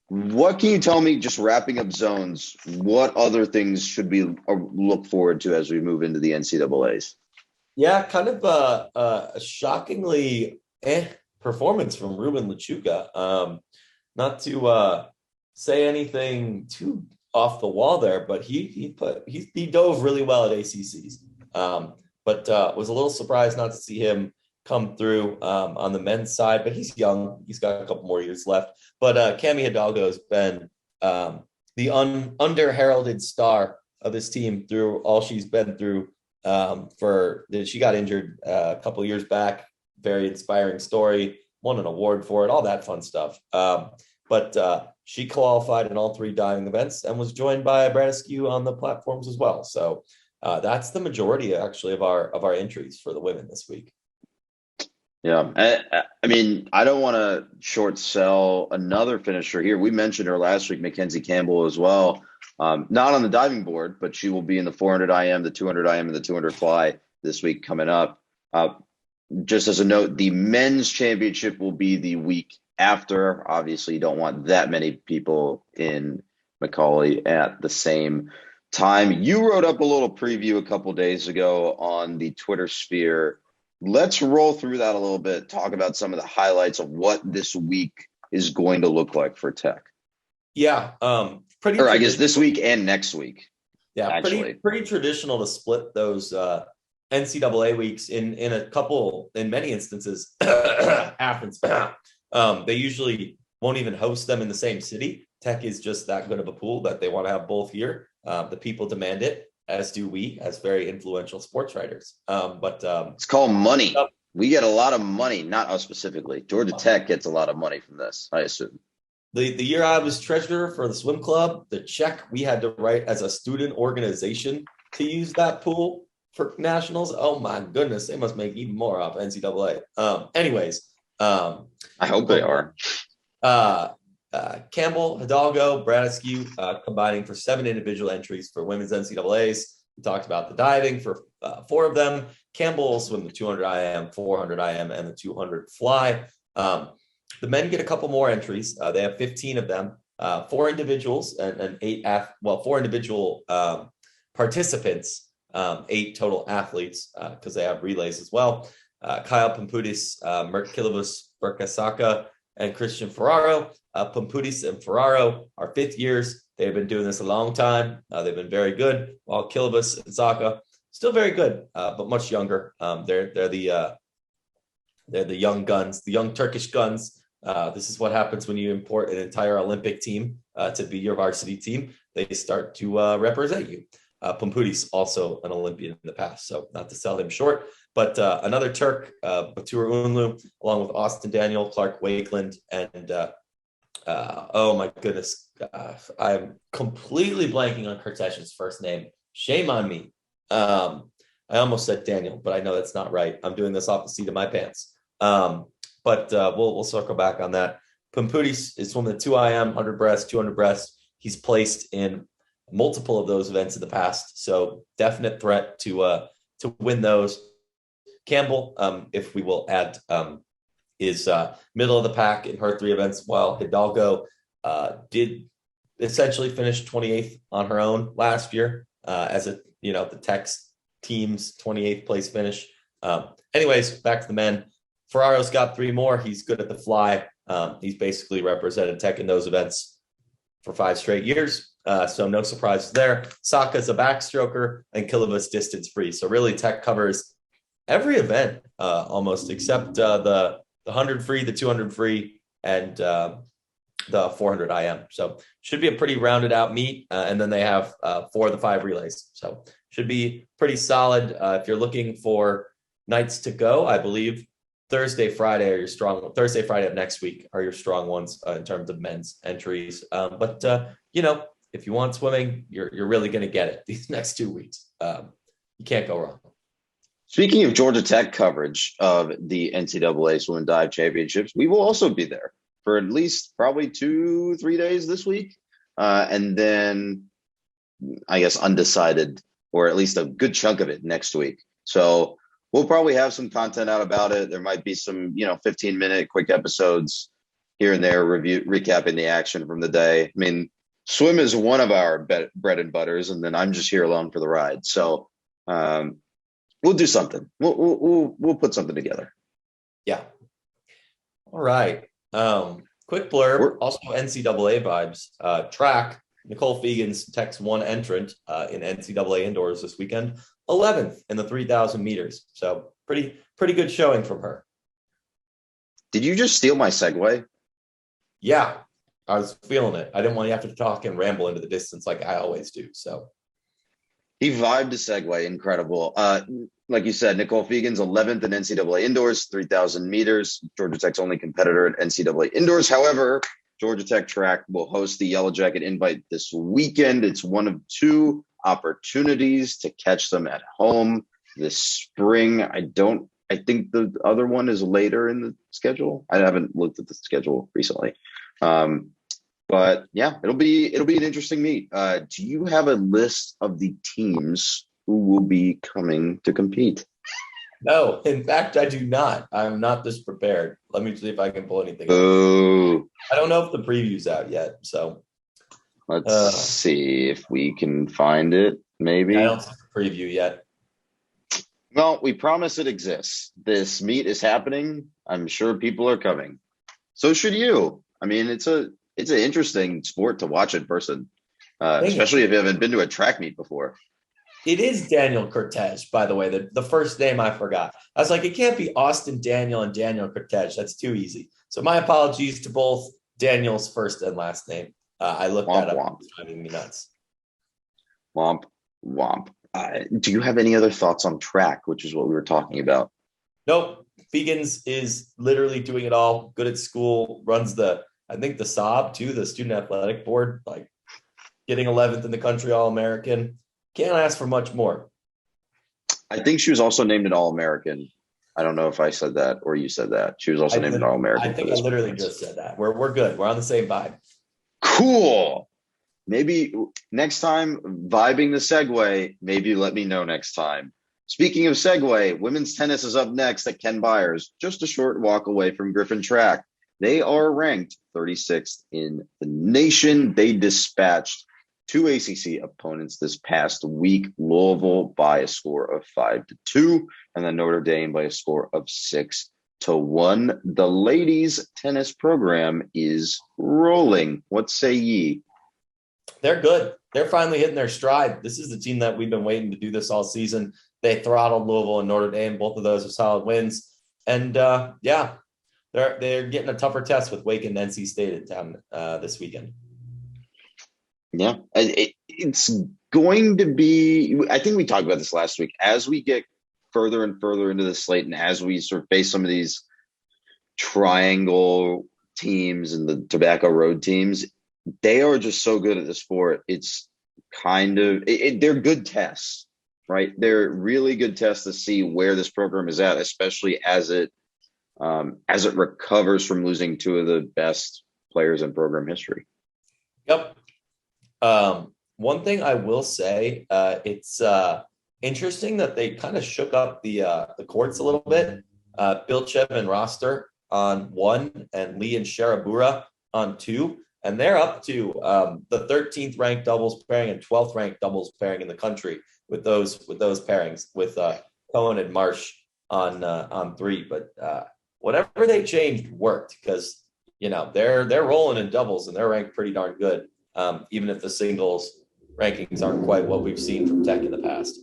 What can you tell me, just wrapping up zones, what other things should we look forward to as we move into the NCAAs? Yeah, kind of a shockingly performance from Ruben Lechuga. Not to say anything too off the wall there, but he dove really well at ACCs. But was a little surprised not to see him come through on the men's side. But he's young; he's got a couple more years left. But Cami Hidalgo has been the under heralded star of this team through all she's been through. She got injured a couple years back. Very inspiring story. Won an award for it. All that fun stuff. But she qualified in all 3 diving events and was joined by Bradescu on the platforms as well. So that's the majority actually of our entries for the women this week. Yeah. I mean, I don't want to short sell another finisher here. We mentioned her last week, Mackenzie Campbell, as well. Not on the diving board, but she will be in the 400 IM, the 200 IM, and the 200 fly this week coming up. Just as a note, the men's championship will be the week after. Obviously, you don't want that many people in Macaulay at the same time. You wrote up a little preview a couple days ago on the Twitter sphere. Let's roll through that a little bit, talk about some of the highlights of what this week is going to look like for Tech. Yeah, pretty. Or I guess this week and next week. Yeah, actually. pretty traditional to split those NCAA weeks in many instances, half and split. They usually won't even host them in the same city. Tech is just that good of a pool that they want to have both here. The people demand it, as do we, as very influential sports writers. But it's called money. We get a lot of money, not us specifically. Georgia Tech gets a lot of money from this, I assume. The year I was treasurer for the swim club, the check we had to write as a student organization to use that pool for nationals. Oh my goodness, they must make even more off NCAA. Anyways, I hope they are. Campbell, Hidalgo, Bradescu combining for 7 individual entries for women's NCAAs. We talked about the diving for 4 of them. Campbell will swim the 200 IM, 400 IM, and the 200 fly. The men get a couple more entries. They have 15 of them, 4 individuals and 4 individual participants, 8 total athletes because they have relays as well. Kyle Pamputis, Mert Kilibus, Berkasaka, and Christian Ferraro. Pamputis and Ferraro are 5th years. They've been doing this a long time. They've been very good, while Kilibus and Saka still very good, but much younger. They're the young guns, the young Turkish guns. This is what happens when you import an entire Olympic team to be your varsity team. They start to represent you. Pamputis, also an Olympian in the past, so not to sell him short. But another Turk, Batur Unlu, along with Austin Daniel, Clark Wakeland, and oh my goodness, I'm completely blanking on Kurtesh's first name. Shame on me. I almost said Daniel, but I know that's not right. I'm doing this off the seat of my pants. But we'll circle back on that. Pamputis is swimming the 2 IM, 100 breast, 200 breast. He's placed in multiple of those events in the past, so definite threat to win those. Campbell, if we will add, is middle of the pack in her 3 events, while Hidalgo did essentially finish 28th on her own last year as the Tech's team's 28th place finish. Anyways, back to the men. Ferraro's got 3 more. He's good at the fly. He's basically represented Tech in those events for 5 straight years. So no surprises there. Saka's a backstroker and Kilibus distance free. So really Tech covers every event almost except the 100 free, the 200 free, and the 400 IM. So should be a pretty rounded out meet. And then they have 4 of the 5 relays. So should be pretty solid. If you're looking for nights to go, I believe Thursday, Friday of next week are your strong ones in terms of men's entries. But if you want swimming, you're really going to get it these next 2 weeks. You can't go wrong. Speaking of Georgia Tech coverage of the NCAA Swim and Dive Championships, we will also be there for at least probably 2-3 days this week. And then I guess undecided, or at least a good chunk of it next week. So we'll probably have some content out about it. There might be some, 15-minute quick episodes here and there, recapping the action from the day. I mean, swim is one of our bread and butters, and then I'm just here along for the ride. So we'll do something. We'll put something together. Yeah. All right. Quick blurb. Also NCAA vibes. Track. Nicole Fegan's Tech's 1 entrant in NCAA indoors this weekend. 11th in the 3,000 meters. So pretty good showing from her. Did you just steal my segue? Yeah, I was feeling it. I didn't want you to have to talk and ramble into the distance like I always do. So he vibed the segue. Incredible. Like you said, Nicole Fegan's 11th in NCAA indoors, 3,000 meters. Georgia Tech's only competitor at NCAA indoors. However, Georgia Tech track will host the Yellow Jacket invite this weekend. It's one of 2 opportunities to catch them at home this spring. I don't I think the other one is later in the schedule. I haven't looked at the schedule recently. But yeah, it'll be an interesting meet. Do you have a list of the teams who will be coming to compete? No, in fact, I do not. I'm not this prepared. Let me see if I can pull anything up. Oh, I don't know if the preview's out yet, so let's uh, see if we can find it. I Maybe. don't see the preview yet. Well, we promise it exists. This meet is happening. I'm sure people are coming. So should you. I mean, it's an interesting sport to watch in person, Dang it. especially if you haven't been to a track meet before. It is Daniel Cortez, by the way. The first name I forgot. I was like, it can't be Austin Daniel and Daniel Cortez. That's too easy. So my apologies to both Daniel's first and last name. I looked Womp that up. womp It's driving me nuts. womp womp. Do you have any other thoughts on track, which is what we were talking about? Nope. Fegans is literally doing it all. Good at school. Runs I think the SOB too, the Student Athletic Board. Like getting 11th in the country, All American. Can't ask for much more. I think she was also named an All American. I don't know if I said that or you said that. She was also named an All I American for think I this literally performance. just said that. We're good. We're on the same vibe. Cool. Maybe next time, vibing the segue, maybe let me know next time. Speaking of segue, women's tennis is up next at Ken Byers, just a short walk away from Griffin Track. They are ranked 36th in the nation. They dispatched two ACC opponents this past week, Louisville by a score of 5-2, and then Notre Dame by a score of 6-1. The ladies' tennis program is rolling. What say ye? They're good. They're finally hitting their stride. This is the team that we've been waiting to do this all season. They throttled Louisville and Notre Dame. Both of those are solid wins. And yeah, they're getting a tougher test with Wake and NC State in town this weekend. Yeah, it's going to be. I think we talked about this last week. As we get further and further into the slate, and as we sort of face some of these triangle teams and the Tobacco Road teams, they are just so good at the sport. It's kind of they're good tests, right? They're really good tests to see where this program is at, especially as it recovers from losing two of the best players in program history. Yep. One thing I will say, it's interesting that they kind of shook up the courts a little bit. Bilchev and Roster on 1 and Lee and Sharabura on 2. And they're up to the 13th ranked doubles pairing and 12th ranked doubles pairing in the country with those pairings with Cohen and Marsh on 3. But whatever they changed worked because they're rolling in doubles and they're ranked pretty darn good, even if the singles rankings aren't quite what we've seen from Tech in the past.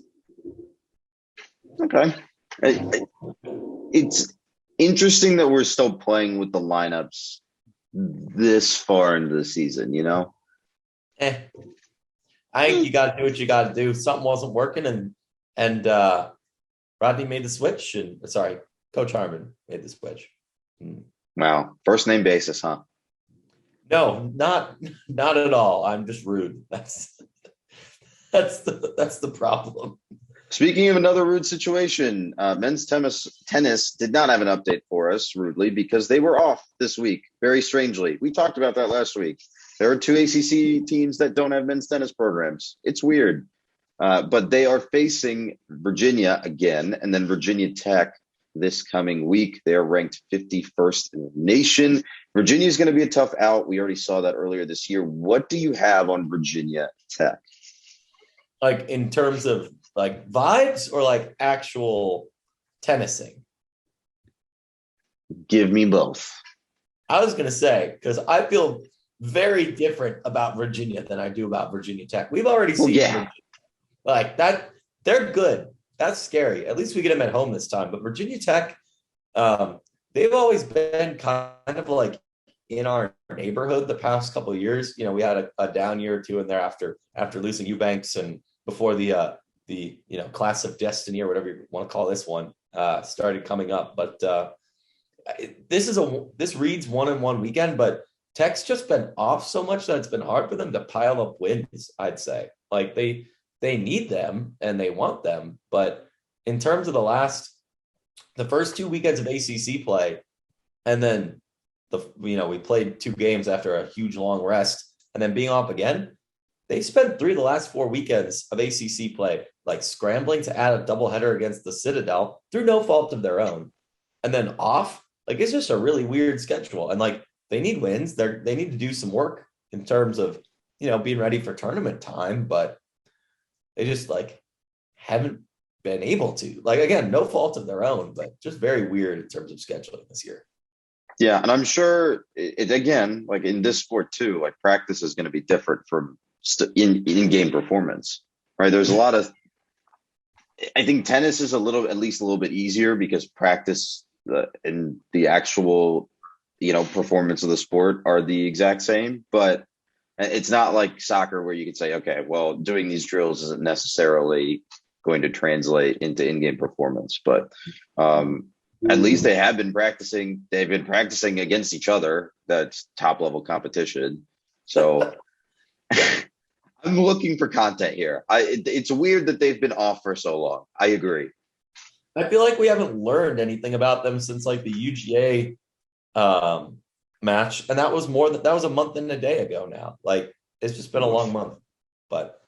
Okay, it's interesting that we're still playing with the lineups this far into the season, I think you got to do what you got to do. Something wasn't working, and Rodney made the switch, and Coach Harmon made the switch. Wow, first name basis, huh? No, not at all. I'm just rude. That's the problem. Speaking of another rude situation, men's tennis did not have an update for us, rudely, because they were off this week, very strangely. We talked about that last week. There are two ACC teams that don't have men's tennis programs. It's weird. But they are facing Virginia again, and then Virginia Tech this coming week. They are ranked 51st in the nation. Virginia is going to be a tough out. We already saw that earlier this year. What do you have on Virginia Tech? Like in terms of like vibes or like actual tennising? Give me both. I was going to say, because I feel very different about Virginia than I do about Virginia Tech. We've already seen Virginia, like that. They're good. That's scary. At least we get them at home this time. But Virginia Tech, they've always been kind of like in our neighborhood the past couple of years. We had a down year or two in there after losing Eubanks and before the class of destiny or whatever you want to call this one started coming up. But this reads 1-1 weekend, but Tech's just been off so much that it's been hard for them to pile up wins. I'd say like they need them and they want them, but in terms of the last the first 2 weekends of ACC play, and then we played 2 games after a huge long rest, and then being off again. They spent 3 of the last 4 weekends of ACC play like scrambling to add a doubleheader against the Citadel through no fault of their own, and then off. Like, it's just a really weird schedule, and like they need wins. They need to do some work in terms of being ready for tournament time, but they just like haven't been able to. Like, again, no fault of their own, but just very weird in terms of scheduling this year. Yeah, and I'm sure it again, like in this sport too, like practice is going to be different from in-game performance, right? There's a lot of, I think tennis is at least a little bit easier because practice and the actual, performance of the sport are the exact same, but it's not like soccer where you could say, okay, well, doing these drills isn't necessarily going to translate into in-game performance, but at least they have been practicing. They've been practicing against each other. That's top level competition. So I'm looking for content here. It's weird that they've been off for so long. I agree. I feel like we haven't learned anything about them since like the UGA match, and that was a month and a day ago now. Like, it's just been a long month, but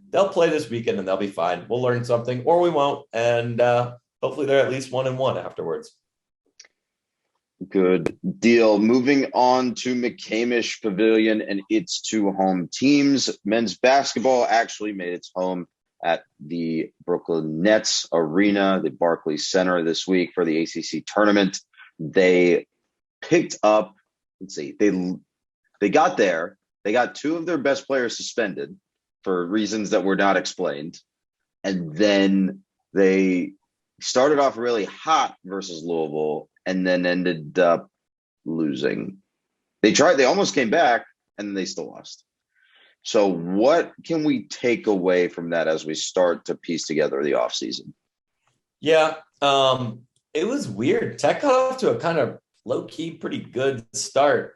they'll play this weekend and they'll be fine. We'll learn something, or we won't, and hopefully they're at least 1-1 afterwards. Good deal. Moving on to McCamish Pavilion and its 2 home teams. Men's basketball actually made its home at the Brooklyn Nets Arena, the Barclays Center, this week for the ACC tournament. They picked up, they got there. They got 2 of their best players suspended for reasons that were not explained. And then they started off really hot versus Louisville and then ended up losing. They almost came back, and they still lost. So what can we take away from that as we start to piece together the offseason? Yeah, it was weird. Tech got off to a kind of low-key pretty good start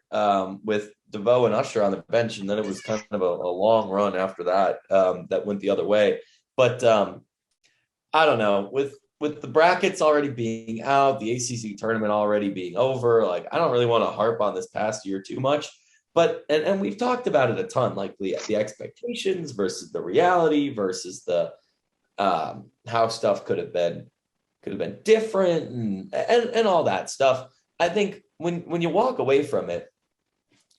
with DeVoe and Usher on the bench, and then it was kind of a long run after that that went the other way. But I don't know, with the brackets already being out, the ACC tournament already being over, like, I don't really want to harp on this past year too much. But and we've talked about it a ton, like the expectations versus the reality versus the how stuff could have been different and all that stuff. I think when you walk away from it,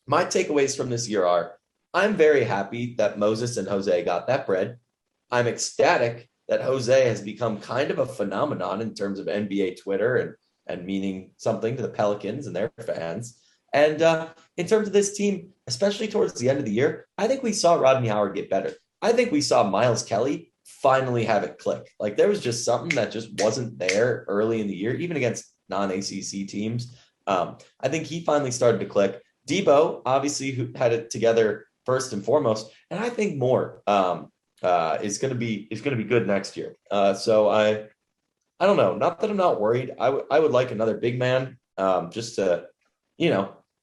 my takeaways from this year are: I'm very happy that Moses and Jose got that bread. I'm ecstatic that Jose has become kind of a phenomenon in terms of NBA Twitter and meaning something to the Pelicans and their fans. And in terms of this team, especially towards the end of the year, I think we saw Rodney Howard get better. I think we saw Miles Kelly finally have it click. Like, there was just something that just wasn't there early in the year, even against non-ACC teams. I think he finally started to click. Debo, obviously, who had it together first and foremost, and I think more is going to be good next year. So I don't know. Not that I'm not worried. I would like another big man, just to,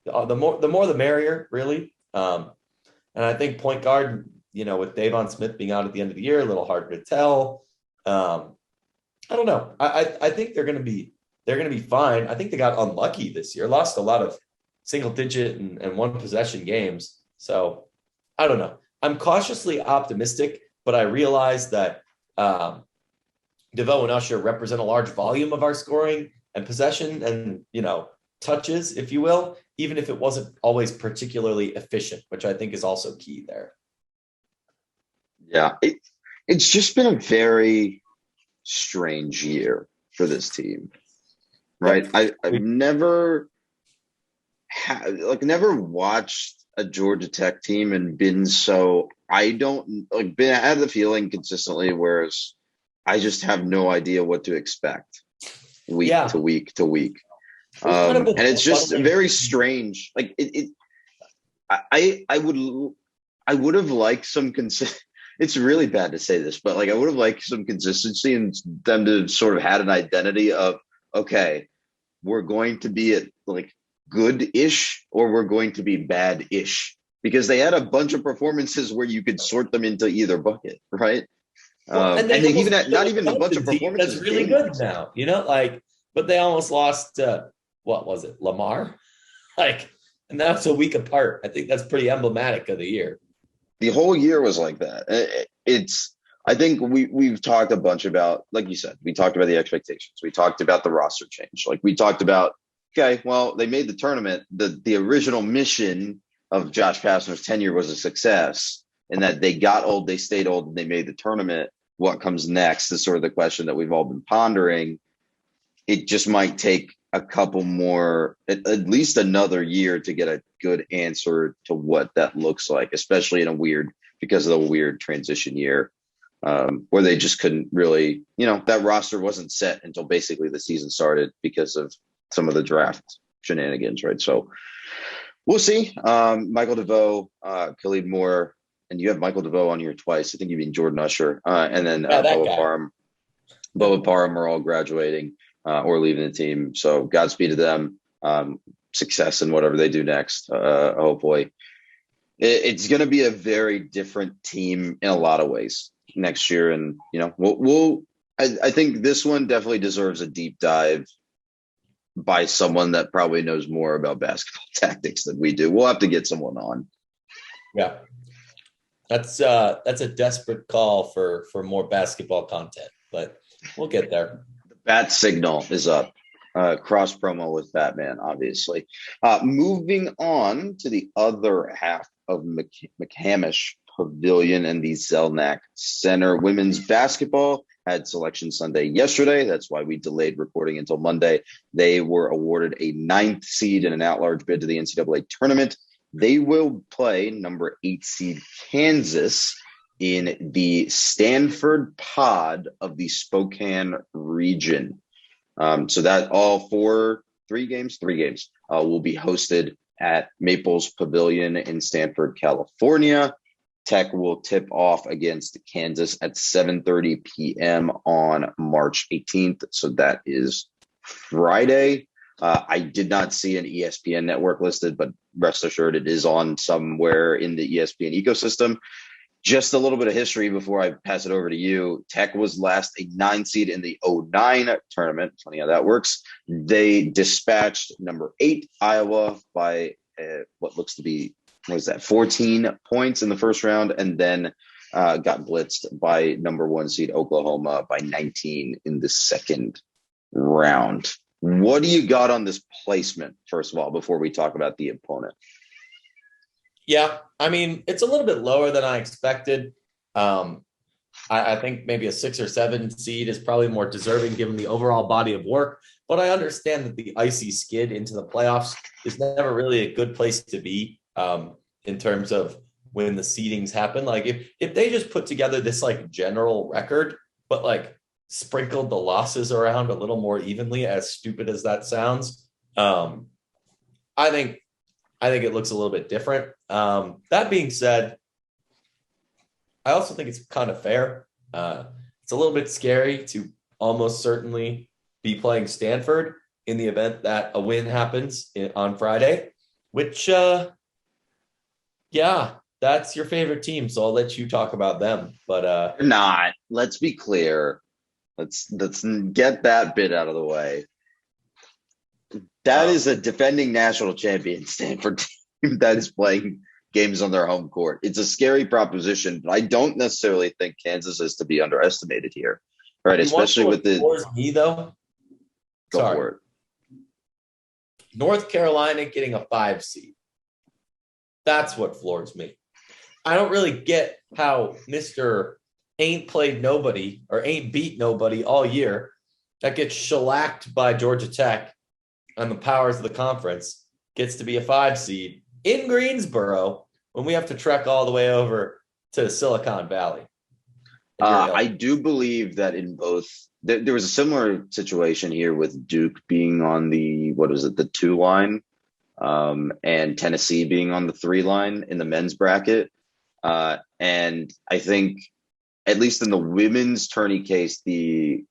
the more the merrier, really. And I think point guard, with Davon Smith being out at the end of the year, a little harder to tell. I don't know. I think they're going to be fine. I think they got unlucky this year, lost a lot of single digit and one possession games. So I don't know. I'm cautiously optimistic, but I realize that DeVoe and Usher represent a large volume of our scoring and possession and, touches, if you will, even if it wasn't always particularly efficient, which I think is also key there. Yeah, it's just been a very strange year for this team, right? I've never watched a Georgia Tech team and been so, I had the feeling consistently, whereas I just have no idea what to expect week to week to week. And it's just very strange. Like I would have liked some it's really bad to say this, but like I would have liked some consistency and them to sort of had an identity of, okay, we're going to be at like good-ish or we're going to be bad-ish, because they had a bunch of performances where you could sort them into either bucket, right? Well, and they even had not even a bunch of performances. That's really good now, like but they almost lost to, what was it, Lamar? Like, and that's a week apart. I think that's pretty emblematic of the year. The whole year was like that. It's I think we've talked a bunch about, like you said, we talked about the expectations. We talked about the roster change. Like we talked about, okay, well, they made the tournament. The original mission of Josh Pastner's tenure was a success, and that they got old, they stayed old, and they made the tournament. What comes next is sort of the question that we've all been pondering. It just might take a couple more, at least another year to get a good answer to what that looks like, especially in a weird, because of the weird transition year, where they just couldn't really, that roster wasn't set until basically the season started because of some of the draft shenanigans, right? So we'll see. Michael DeVoe, Khalid Moore, and you have Michael DeVoe on here twice. I think you mean Jordan Usher, and then Bubba Parham are all graduating or leaving the team. So Godspeed to them. Success in whatever they do next. Hopefully, it's going to be a very different team in a lot of ways next year, and I think this one definitely deserves a deep dive by someone that probably knows more about basketball tactics than we do. We'll have to get someone on. Yeah. That's a desperate call for more basketball content, but we'll get there. The bat signal is up. Cross promo with Batman, obviously. Moving on to the other half of McCamish Pavilion and the Zelnak Center. Women's basketball had selection Sunday yesterday. That's why we delayed recording until Monday. They were awarded a 9th seed in an at-large bid to the NCAA tournament. They will play number 8 seed Kansas in the Stanford pod of the Spokane region. So that all three games will be hosted at Maples Pavilion in Stanford, California. Tech will tip off against Kansas at 7:30 p.m. on March 18th. So that is Friday. I did not see an ESPN network listed, but rest assured it is on somewhere in the ESPN ecosystem. Just a little bit of history before I pass it over to you. Tech was last a 9 seed in the 09 tournament. Funny how that works. They dispatched number 8 Iowa by what looks to be, 14 points in the first round, and then got blitzed by number 1 seed Oklahoma by 19 in the second round. What do you got on this placement, first of all, before we talk about the opponent? Yeah, I mean, it's a little bit lower than I expected. I think maybe a 6 or 7 seed is probably more deserving given the overall body of work. But I understand that the icy skid into the playoffs is never really a good place to be in terms of when the seedings happen. Like if they just put together this like general record, but like sprinkled the losses around a little more evenly, as stupid as that sounds, I think it looks a little bit different. That being said, I also think it's kind of fair. It's a little bit scary to almost certainly be playing Stanford in the event that a win happens on Friday, which, that's your favorite team. So I'll let you talk about them. But not. Let's be clear. Let's get that bit out of the way. That is a defending national champion Stanford team that is playing games on their home court. It's a scary proposition, but I don't necessarily think Kansas is to be underestimated here, right? Especially with the me though. Go for it. North Carolina getting a 5 seed. That's what floors me. I don't really get how Mr. Ain't played nobody or ain't beat nobody all year that gets shellacked by Georgia Tech and the powers of the conference gets to be a 5 seed in Greensboro when we have to trek all the way over to Silicon Valley. I do believe that in both, there was a similar situation here with Duke being on the 2 line, and Tennessee being on the 3 line in the men's bracket. And I think, at least in the women's tourney case, the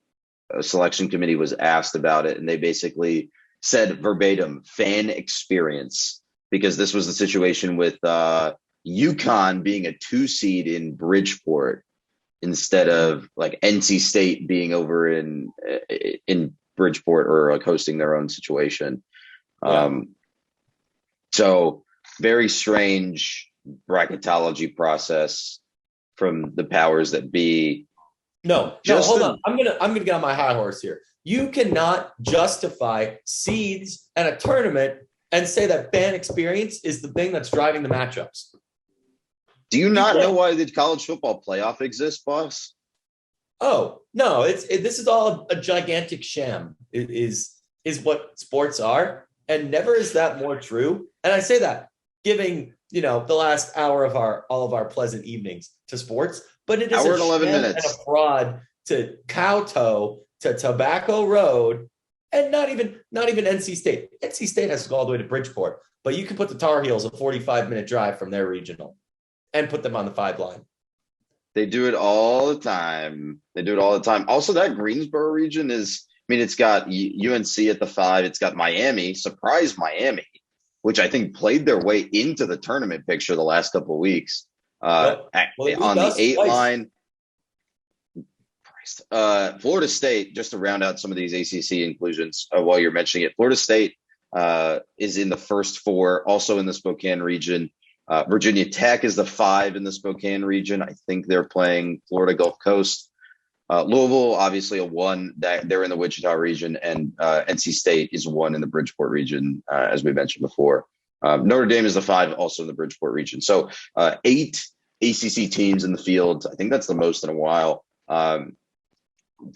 selection committee was asked about it, and they basically said verbatim, fan experience, because this was the situation with UConn being a 2 seed in Bridgeport instead of like NC State being over in Bridgeport or like hosting their own situation. Yeah. So very strange bracketology process from the powers that be. No, hold on. I'm gonna get on my high horse here. You cannot justify seeds and a tournament and say that fan experience is the thing that's driving the matchups. Do you not know why the college football playoff exists, boss? Oh no, this is all a gigantic sham. It is what sports are, and never is that more true. And I say that giving the last hour of all of our pleasant evenings to sports, but it is hour a and 11 sham minutes and a fraud to Cowtoe to Tobacco Road, and not even NC State. NC State has to go all the way to Bridgeport, but you can put the Tar Heels a 45-minute drive from their regional and put them on the 5 line. They do it all the time. Also, that Greensboro region it's got UNC at the 5. It's got Miami, surprise Miami, which I think played their way into the tournament picture the last couple of weeks. On the 8 line, Florida State, just to round out some of these ACC inclusions while you're mentioning it, Florida State is in the first 4, also in the Spokane region. Virginia Tech is the 5 in the Spokane region. I think they're playing Florida Gulf Coast. Louisville, obviously a 1. That they're in the Wichita region, and NC State is 1 in the Bridgeport region, as we mentioned before. Notre Dame is the 5, also in the Bridgeport region. So 8 ACC teams in the field. I think that's the most in a while.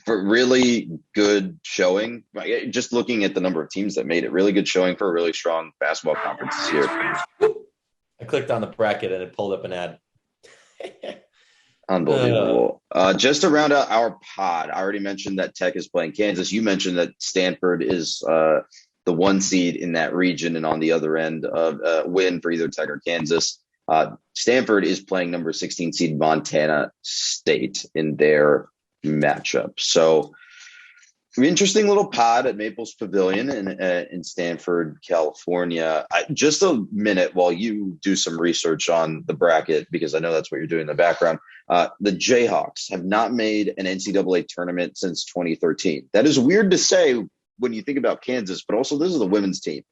For really good showing, just looking at the number of teams that made it, really good showing for a really strong basketball conference this year. I clicked on the bracket and it pulled up an ad. Unbelievable. Just to round out our pod, I already mentioned that Tech is playing Kansas. You mentioned that Stanford is the 1 seed in that region, and on the other end of win for either Tech or Kansas. Stanford is playing number 16 seed Montana State in their matchup. So interesting little pod at Maples Pavilion in Stanford, California. Just a minute while you do some research on the bracket, because I know that's what you're doing in the background. The Jayhawks have not made an NCAA tournament since 2013. That is weird to say when you think about Kansas, but also this is the women's team,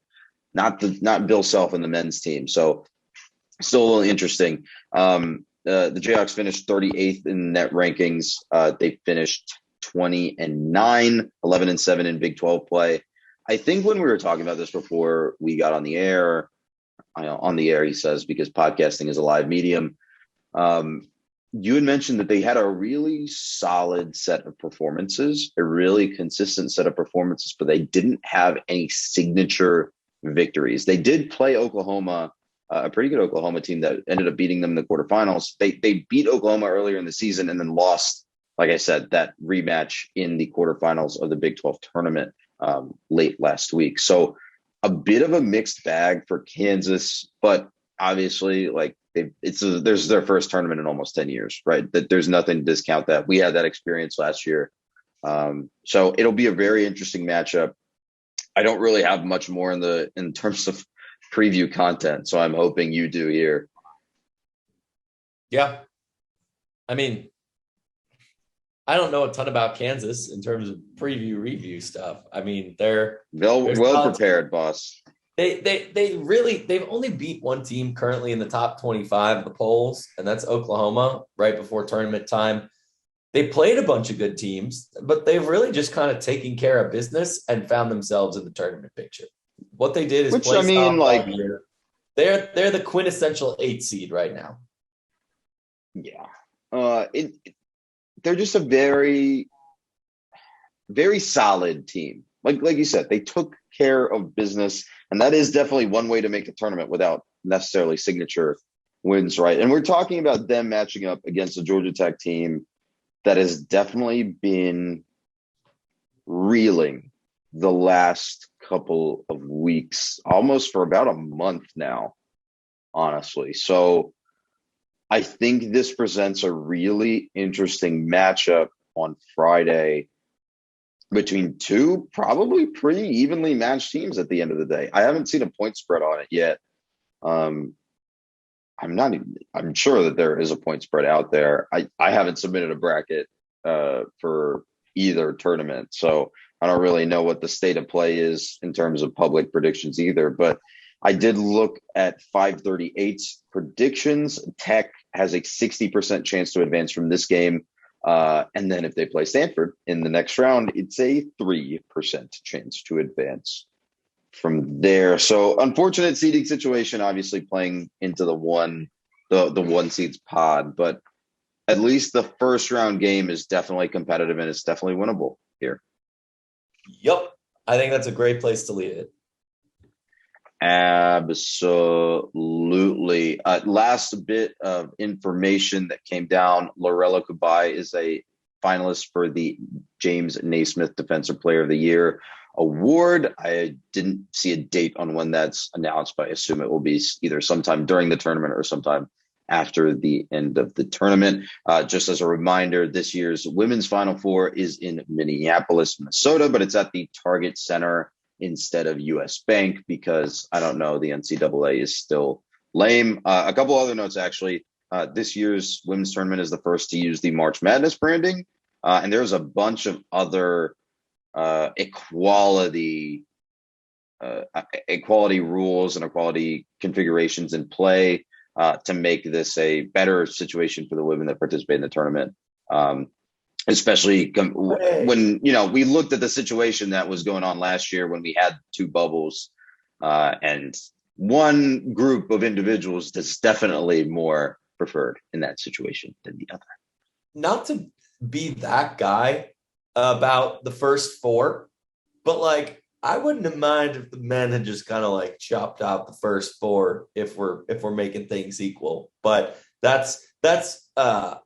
not Bill Self and the men's team. So still a little interesting. The Jayhawks finished 38th in net rankings. They finished 20-9, 11-7 in Big 12 play. I think when we were talking about this before we got on the air, he says, because podcasting is a live medium. You had mentioned that they had a really solid set of performances, a really consistent set of performances, but they didn't have any signature victories. They did play Oklahoma, a pretty good Oklahoma team that ended up beating them in the quarterfinals. They beat Oklahoma earlier in the season and then lost, like I said, that rematch in the quarterfinals of the Big 12 tournament late last week. So a bit of a mixed bag for Kansas, but obviously, like, there's their first tournament in almost 10 years, right? That there's nothing to discount that. We had that experience last year. So it'll be a very interesting matchup. I don't really have much more in terms of preview content, so I'm hoping you do here. Yeah. I mean, I don't know a ton about Kansas in terms of review stuff. I mean, they're well prepared, boss. They've only beat 1 team currently in the top 25 of the polls, and that's Oklahoma right before tournament time. They played a bunch of good teams, but they've really just kind of taken care of business and found themselves in the tournament picture. What they did is play all year. They're the quintessential 8 seed right now. Yeah. They're just a very, very solid team. Like you said, they took care of business, and that is definitely one way to make a tournament without necessarily signature wins, right? And we're talking about them matching up against a Georgia Tech team that has definitely been reeling the last couple of weeks, almost for about a month now, honestly. So I think this presents a really interesting matchup on Friday between 2 probably pretty evenly matched teams at the end of the day. I haven't seen a point spread on it yet. I'm sure that there is a point spread out there. I haven't submitted a bracket for either tournament, so I don't really know what the state of play is in terms of public predictions either, but I did look at 538 predictions. Tech has a 60% chance to advance from this game. And then if they play Stanford in the next round, it's a 3% chance to advance from there. So unfortunate seeding situation, obviously playing into the one seeds pod, but at least the first round game is definitely competitive and it's definitely winnable here. Yep. I think that's a great place to leave it. Absolutely. Last bit of information that came down. Lorella Kubai is a finalist for the James Naismith Defensive Player of the Year award. I didn't see a date on when that's announced, but I assume it will be either sometime during the tournament or sometime after the end of the tournament. Just as a reminder, this year's women's Final Four is in Minneapolis, Minnesota, but it's at the Target Center instead of US Bank because I don't know, the NCAA is still lame. A couple other notes, actually. This year's women's tournament is the first to use the March Madness branding. And there's a bunch of other equality rules and equality configurations in play to make this a better situation for the women that participate in the tournament. Especially when, we looked at the situation that was going on last year when we had two bubbles and one group of individuals that's definitely more preferred in that situation than the other. Not to be that guy about the first four, but I wouldn't have mind if the men had just kind of chopped out the first four if we're making things equal. But that's a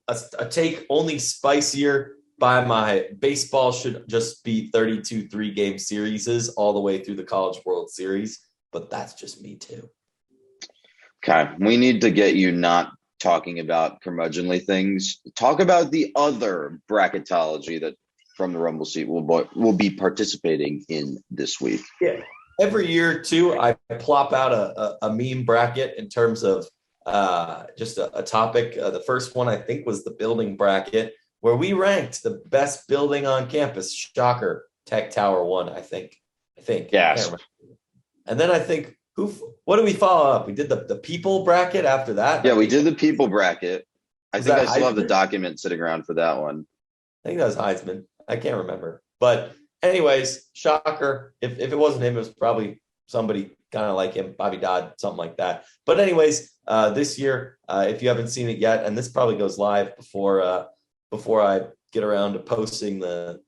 take only spicier by my baseball should just be 32 3-game series all the way through the College World Series. But that's just me too. Okay. We need to get you not talking about curmudgeonly things. Talk about the other bracketology that from the Rumble seat will be participating in this week. Yeah. Every year too, I plop out a meme bracket in terms of just a topic. The first one I think was the building bracket where we ranked the best building on campus. Shocker, Tech Tower won, I think. Yes. And then I think what did we follow up? We did the people bracket after that. Yeah, we did the people bracket. I think I still have the Heisman? document sitting around for that one. I think that was Heisman. I can't remember. But anyways, shocker. If it wasn't him, it was probably somebody kind of like him, Bobby Dodd, something like that. But anyways, this year, if you haven't seen it yet, and this probably goes live before I get around to posting the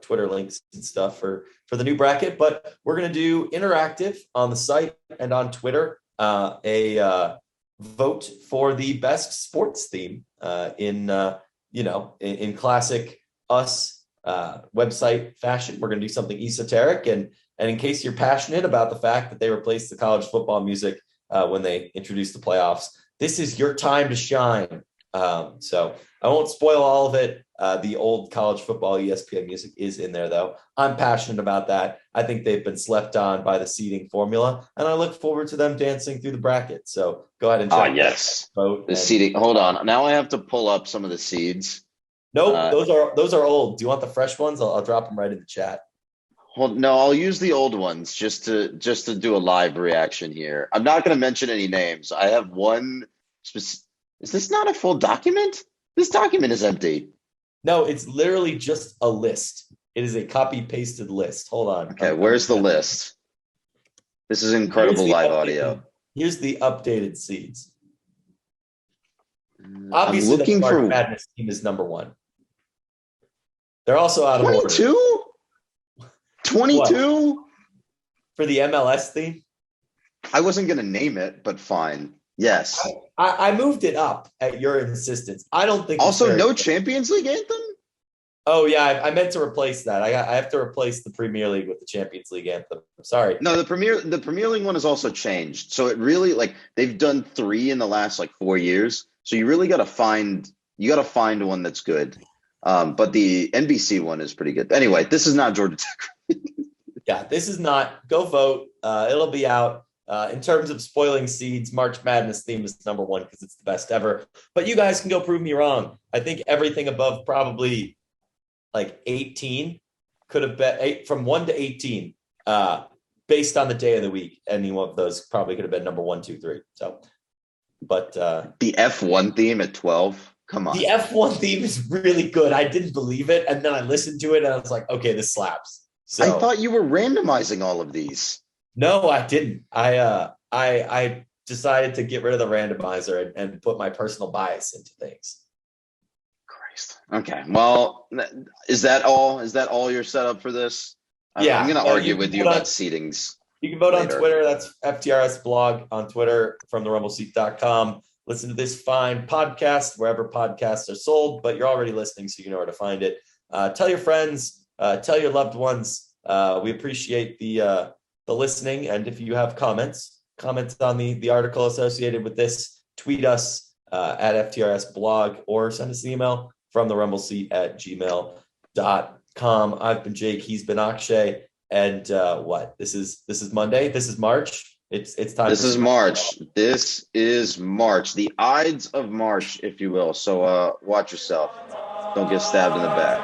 Twitter links and stuff for the new bracket, but we're going to do interactive on the site and on Twitter, a vote for the best sports theme in classic us website fashion. We're going to do something esoteric, and in case you're passionate about the fact that they replaced the college football music when they introduced the playoffs, this is your time to shine. So I won't spoil all of it. The old college football ESPN music is in there, though. I'm passionate about that. I think they've been slept on by the seeding formula, and I look forward to them dancing through the bracket. So go ahead and check yes. vote. The seeding. Hold on. Now I have to pull up some of the seeds. Nope, those are old. Do you want the fresh ones? I'll drop them right in the chat. No, I'll use the old ones just to do a live reaction here. I'm not going to mention any names. I have one. Is this not a full document? This document is empty. No, it's literally just a list. It is a copy-pasted list. Hold on. Okay, where's the list? This is incredible live audio. Here's the updated seeds. Obviously, I'm looking the March Madness team is number one. They're also out of 22? order. 22? For the MLS theme? I wasn't going to name it, but fine. Yes. I moved it up at your insistence. I don't think. Also, no Champions League anthem? Oh, yeah. I meant to replace that. I have to replace the Premier League with the Champions League anthem. Sorry. No, the Premier League one has also changed. So it really, they've done 3 in the last 4 years. So you really got to find one that's good. But the NBC one is pretty good. Anyway, this is not Georgia Tech. Yeah, this is not. Go vote. It'll be out. In terms of spoiling seeds, March Madness theme is number one because it's the best ever. But you guys can go prove me wrong. I think everything above probably 18 could have bet from 1 to 18, based on the day of the week. Any one of those probably could have been number 1, 2, 3. So, but the F1 theme at 12. Come on. The F1 theme is really good. I didn't believe it, and then I listened to it, and I was like, okay, this slaps. So, I thought you were randomizing all of these. No, I didn't. I decided to get rid of the randomizer and put my personal bias into things. Christ. Okay. Well, is that all? Is that all your setup for this? Yeah. I'm going to argue with you about seedings. You can vote later on Twitter. That's FTRS blog on Twitter from therumbleseat.com. Listen to this fine podcast wherever podcasts are sold, but you're already listening, so you know where to find it. Tell your friends, tell your loved ones. We appreciate the listening, and if you have comments on the article associated with this, tweet us at FTRS blog or send us an email from therumbleseat@gmail.com. I've been Jake. He's been Akshay. And this is Monday. This is March. It's time. This is March. This is March. The Ides of March, if you will. So watch yourself. Don't get stabbed in the back.